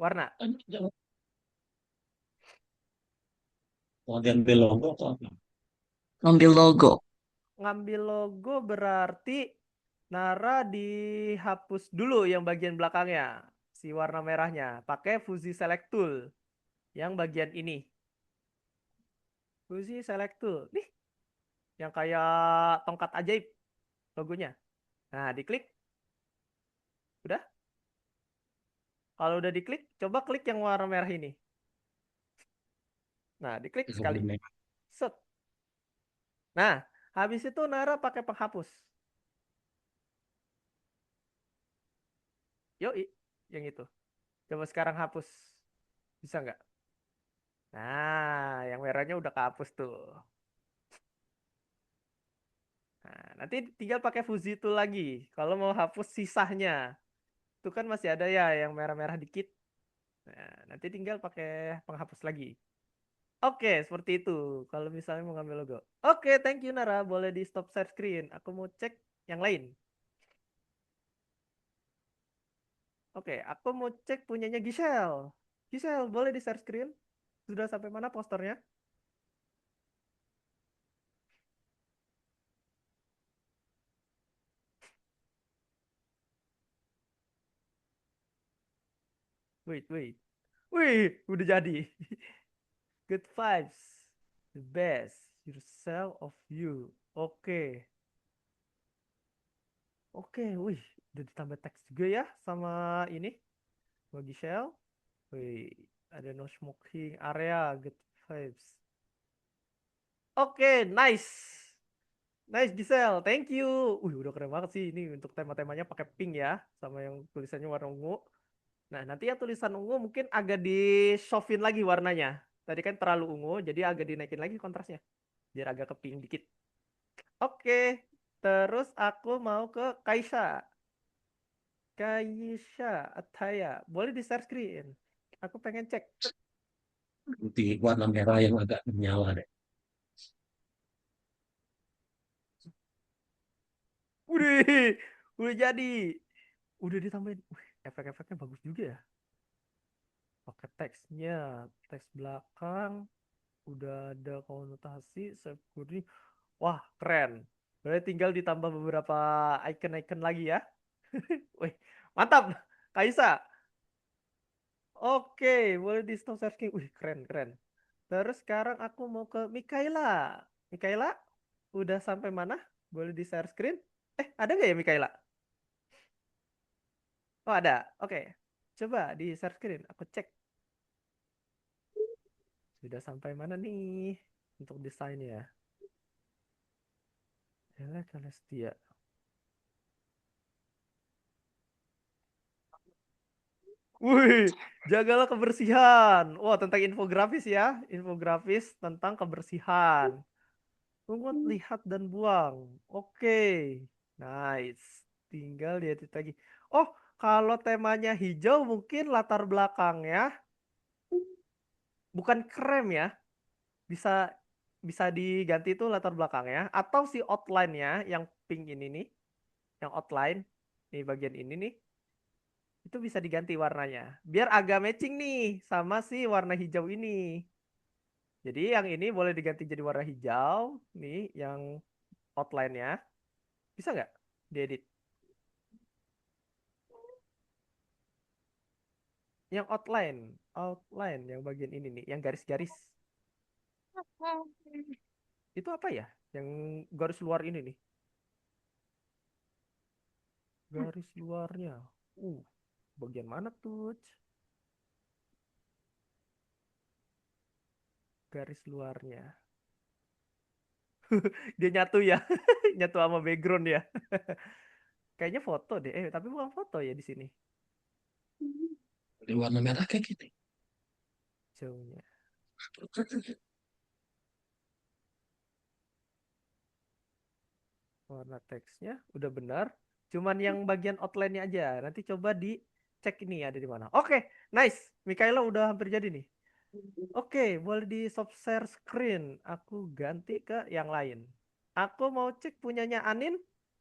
Speaker 1: Warna?
Speaker 6: Mau diambil logo atau apa?
Speaker 3: Ambil logo.
Speaker 1: Ngambil logo berarti Nara dihapus dulu yang bagian belakangnya. Si warna merahnya. Pakai Fuzi Select Tool. Yang bagian ini. Fuzi Select Tool. Nih, yang kayak tongkat ajaib logonya. Nah, diklik. Udah? Kalau udah diklik, coba klik yang warna merah ini. Nah, diklik sekali. Set. Nah, habis itu Nara pakai penghapus. Yoi, yang itu. Coba sekarang hapus. Bisa nggak? Nah, yang merahnya udah kehapus tuh. Nah, nanti tinggal pakai Fuzi Tool lagi. Kalau mau hapus sisanya. Itu kan masih ada ya yang merah-merah dikit. Nah, nanti tinggal pakai penghapus lagi. Oke, seperti itu. Kalau misalnya mau ngambil logo. Oke, thank you Nara. Boleh di stop share screen. Aku mau cek yang lain. Oke, aku mau cek punyanya Giselle. Giselle, boleh di share screen? Sudah sampai mana posternya? Wait, wait. Wih, udah jadi. Good vibes. The best. Yourself of you. Oke. Oke, wih. Udah ditambah teks juga ya sama ini. Bagi Shell. Wih, ada no smoking area. Good vibes. Oke, nice. Nice Giselle, thank you. Udah keren banget sih ini untuk tema-temanya pakai pink ya, sama yang tulisannya warna ungu. Nah, nanti ya tulisan ungu mungkin agak di softin lagi warnanya. Tadi kan terlalu ungu, jadi agak dinaikin lagi kontrasnya. Biar agak ke pink dikit. Oke, terus aku mau ke Kaisa. Kaisa Ataya, boleh di share screen. Aku pengen cek.
Speaker 6: Di warna merah yang agak menyala deh.
Speaker 1: Wih, udah jadi. Udah ditambahin. Wih, efek-efeknya bagus juga ya. Pakai teksnya, teks belakang, udah ada konotasi, subkurni. Wah, keren. Berarti tinggal ditambah beberapa icon-icon lagi ya. Wih, mantap. Kaisa. Oke, boleh di stop searching. Wih, keren, keren. Terus sekarang aku mau ke Mikaela. Mikaela, udah sampai mana? Boleh di share screen? Ada nggak ya Mikaela? Oh, ada. Oke. Coba di share screen. Aku cek. Sudah sampai mana nih untuk desainnya? Ella Celestia. Wih, jagalah kebersihan. Wah, tentang infografis ya. Infografis tentang kebersihan. Pungut, lihat, dan buang. Oke. Nice. Tinggal diedit lagi. Oh, kalau temanya hijau mungkin latar belakangnya bukan krem ya. Bisa bisa diganti itu latar belakangnya atau si outline-nya yang pink ini nih, yang outline nih bagian ini nih itu bisa diganti warnanya biar agak matching nih sama si warna hijau ini. Jadi yang ini boleh diganti jadi warna hijau nih yang outline-nya. Bisa nggak diedit? Yang outline yang bagian ini nih, yang garis-garis. Itu apa ya? Yang garis luar ini nih. Garis luarnya. Bagian mana tuh? Garis luarnya. Dia nyatu ya. Nyatu sama background ya. Kayaknya foto deh. Tapi bukan foto ya di sini.
Speaker 6: Di warna merah kayak gitu.
Speaker 1: Jauhnya. Warna teksnya udah benar. Cuman yang bagian outline-nya aja. Nanti coba dicek ini ada di mana. Oke, nice. Mikaela udah hampir jadi nih. Oke, boleh di stop share screen. Aku ganti ke yang lain. Aku mau cek punyanya Anin.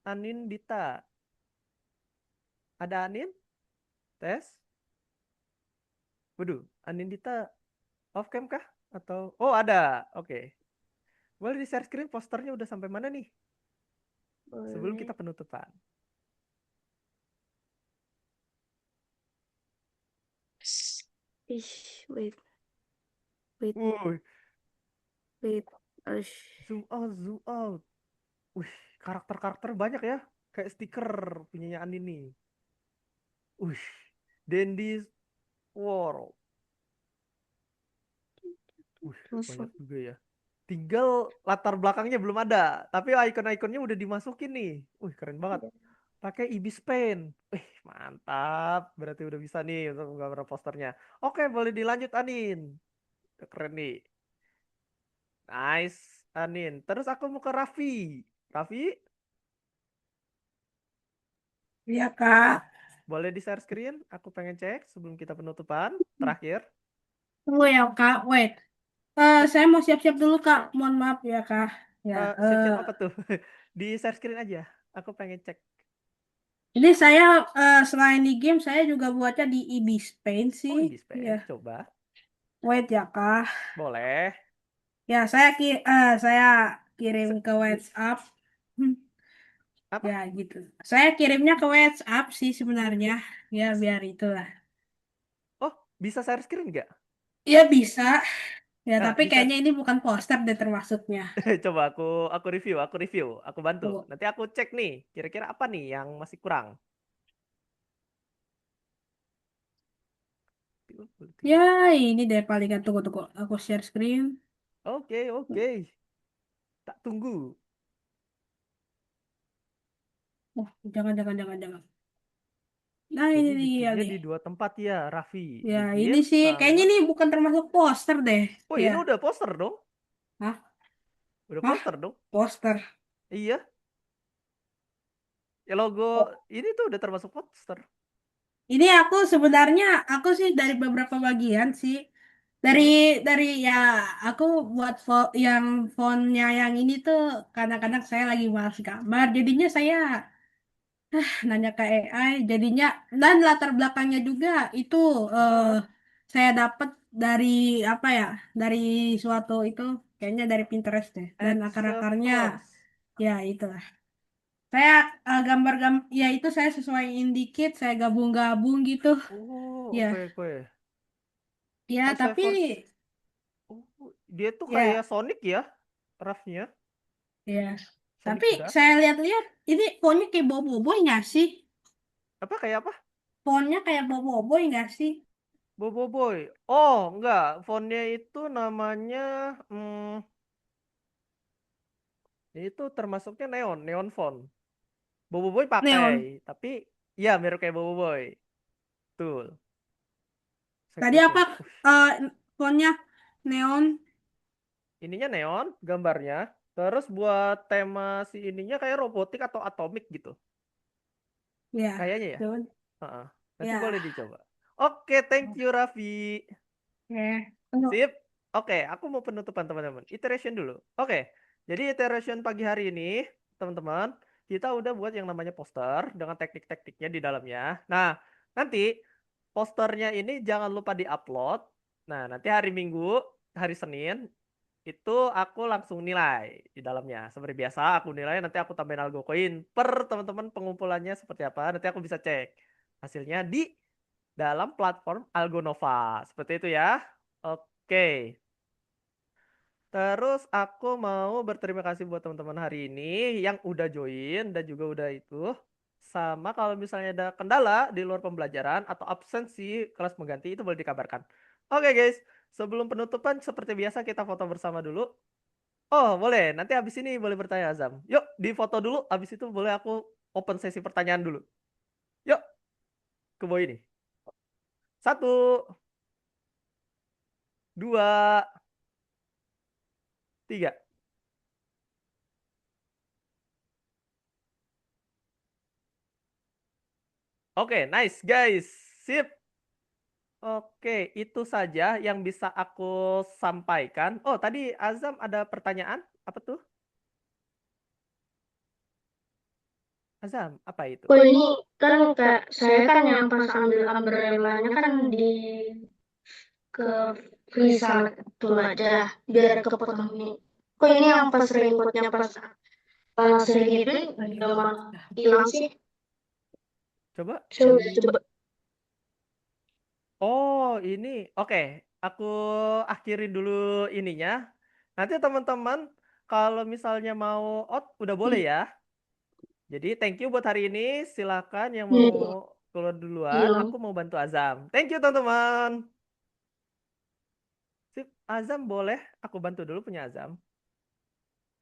Speaker 1: Anin Dita. Ada Anin? Tes? Waduh, Anin Dita off cam kah? Atau oh ada. Oke. Boleh di share screen posternya udah sampai mana nih? Sebelum kita
Speaker 4: Boleh.
Speaker 1: penutupan.
Speaker 4: Ish, wait, wait,
Speaker 1: Wuih,
Speaker 4: wait. Ush.
Speaker 1: zoom out, zoom out. Wih, karakter-karakter banyak ya. Kayak stiker punyanya Anin nih. Wih, Dandy World. Wih, banyak
Speaker 4: Langsung.
Speaker 1: juga ya. Tinggal latar belakangnya belum ada, tapi icon-iconnya udah dimasukin nih. Wih, keren banget. Pakai Ibis Paint. Wih, mantap. Berarti udah bisa nih untuk gambar posternya. Oke, boleh dilanjut Anin. Keren nih. Nice, Anin. Terus aku mau ke Raffi. Raffi,
Speaker 2: Iya, Kak.
Speaker 1: boleh di share screen? Aku pengen cek sebelum kita penutupan. Terakhir.
Speaker 2: Tunggu ya, Kak. Wait. Saya mau siap-siap dulu, Kak. Mohon maaf ya, Kak. Ya,
Speaker 1: Siap-siap apa tuh? Di share screen aja. Aku pengen cek.
Speaker 2: ini saya selain di game, saya juga buatnya di Ibis Paint
Speaker 1: Oh,
Speaker 2: sih.
Speaker 1: Ibis
Speaker 2: Ya,
Speaker 1: Paint. Coba.
Speaker 2: wait ya, Kak.
Speaker 1: Boleh.
Speaker 2: Ya, saya kirim
Speaker 1: Se-
Speaker 2: ke WhatsApp. Hmm,
Speaker 1: apa?
Speaker 2: Ya, gitu. Saya kirimnya ke WhatsApp sih sebenarnya. Ya, biar itulah.
Speaker 1: Oh, bisa share screen nggak?
Speaker 2: Ya, bisa. Ya, tapi
Speaker 1: Di share.
Speaker 2: kayaknya ini bukan poster deh termasuknya.
Speaker 1: Coba aku review, aku bantu.
Speaker 2: Tuh.
Speaker 1: Nanti aku cek nih, kira-kira apa nih yang masih kurang.
Speaker 2: Ya, ini deh palingan. Tunggu-tunggu. Aku share screen.
Speaker 1: Oke, oke. Tak tunggu.
Speaker 2: Oh, jangan, jangan, jangan, jangan. Nah,
Speaker 1: Jadi
Speaker 2: ini dia
Speaker 1: bikinnya
Speaker 2: nih.
Speaker 1: di dua tempat ya, Raffi.
Speaker 2: Ya, ini
Speaker 1: Bikin
Speaker 2: sih. Kayaknya
Speaker 1: sama.
Speaker 2: ini bukan termasuk poster deh.
Speaker 1: Oh,
Speaker 2: Ya.
Speaker 1: ini udah poster dong.
Speaker 2: Hah?
Speaker 1: Udah
Speaker 2: Hah?
Speaker 1: poster dong.
Speaker 2: Poster.
Speaker 1: Iya, ya logo ini tuh udah termasuk poster.
Speaker 2: Ini aku sih dari beberapa bagian sih. Dari
Speaker 1: Hmm.
Speaker 2: dari ya aku buat yang fontnya yang ini tuh kadang-kadang saya lagi malas gambar. Jadinya saya nanya ke AI. Jadinya dan latar belakangnya juga itu
Speaker 1: Heeh.
Speaker 2: saya dapat dari apa ya? Dari suatu itu kayaknya dari Pinterest deh. Dan akar-akarnya
Speaker 1: Exoverse.
Speaker 2: ya itulah. Saya ya itu saya sesuaiin dikit, saya gabung-gabung gitu.
Speaker 1: Oh,
Speaker 2: Ya,
Speaker 1: oke, oke.
Speaker 2: ya tapi
Speaker 1: Exoverse. Oh, dia tuh kayak
Speaker 2: ya,
Speaker 1: Sonic ya, Rafnya.
Speaker 2: ya.
Speaker 1: Sonic
Speaker 2: Tapi
Speaker 1: Brush.
Speaker 2: saya lihat-lihat ini fontnya kayak boboiboy nggak sih?
Speaker 1: Apa kayak apa?
Speaker 2: Fontnya kayak boboiboy nggak sih?
Speaker 1: Bobo Boy. Oh, enggak. Fontnya itu namanya itu termasuknya neon, neon font. Bobo Boy pakai,
Speaker 2: Neon.
Speaker 1: tapi iya mirip kayak Bobo Boy. Betul.
Speaker 2: Tadi
Speaker 1: Sekut
Speaker 2: apa
Speaker 1: ya.
Speaker 2: fontnya? Neon.
Speaker 1: Ininya neon, gambarnya. Terus buat tema si ininya kayak robotik atau atomik gitu.
Speaker 2: Ya,
Speaker 1: Kayaknya ya.
Speaker 2: betul.
Speaker 1: Heeh. Nanti
Speaker 2: Ya.
Speaker 1: boleh dicoba. Oke, thank you Raffi.
Speaker 2: Oke.
Speaker 1: Sip. Oke, aku mau penutupan teman-teman. Iteration dulu. Oke, jadi iteration pagi hari ini, teman-teman, kita udah buat yang namanya poster dengan teknik-tekniknya di dalamnya. Nah, nanti posternya ini jangan lupa di-upload. Nah, nanti hari Minggu, hari Senin, itu aku langsung nilai di dalamnya. Seperti biasa, aku nilai, nanti aku tambahin algo koin per teman-teman pengumpulannya seperti apa. Nanti aku bisa cek hasilnya di dalam platform Algonova. Seperti itu ya. Oke. Terus aku mau berterima kasih buat teman-teman hari ini yang udah join dan juga udah itu. Sama kalau misalnya ada kendala di luar pembelajaran atau absensi kelas mengganti itu boleh dikabarkan. Oke guys, sebelum penutupan seperti biasa kita foto bersama dulu. Oh boleh, nanti habis ini boleh bertanya Azam. Yuk di foto dulu, habis itu boleh aku open sesi pertanyaan dulu. Yuk ke boy ini. 1, 2, 3. Oke, nice guys. Sip. Oke, itu saja yang bisa aku sampaikan. Oh, tadi Azam ada pertanyaan? Apa tuh? Azam, apa itu?
Speaker 4: Oh ini kan kayak saya kan yang pas ambil umbrellanya kan di ke freezer dulu aja biar kepotong ini. Kok ini yang pas raincoatnya pas panas gitu udah malah hilang sih.
Speaker 1: Coba.
Speaker 4: Saya udah coba.
Speaker 1: Oh, ini. Oke, aku akhirin dulu ininya. Nanti teman-teman kalau misalnya mau out udah boleh ya. Jadi thank you buat hari ini. Silakan yang mau
Speaker 4: Iya.
Speaker 1: keluar duluan.
Speaker 4: Iya.
Speaker 1: Aku mau bantu Azam. Thank you teman-teman. Sip, Azam boleh aku bantu dulu punya Azam.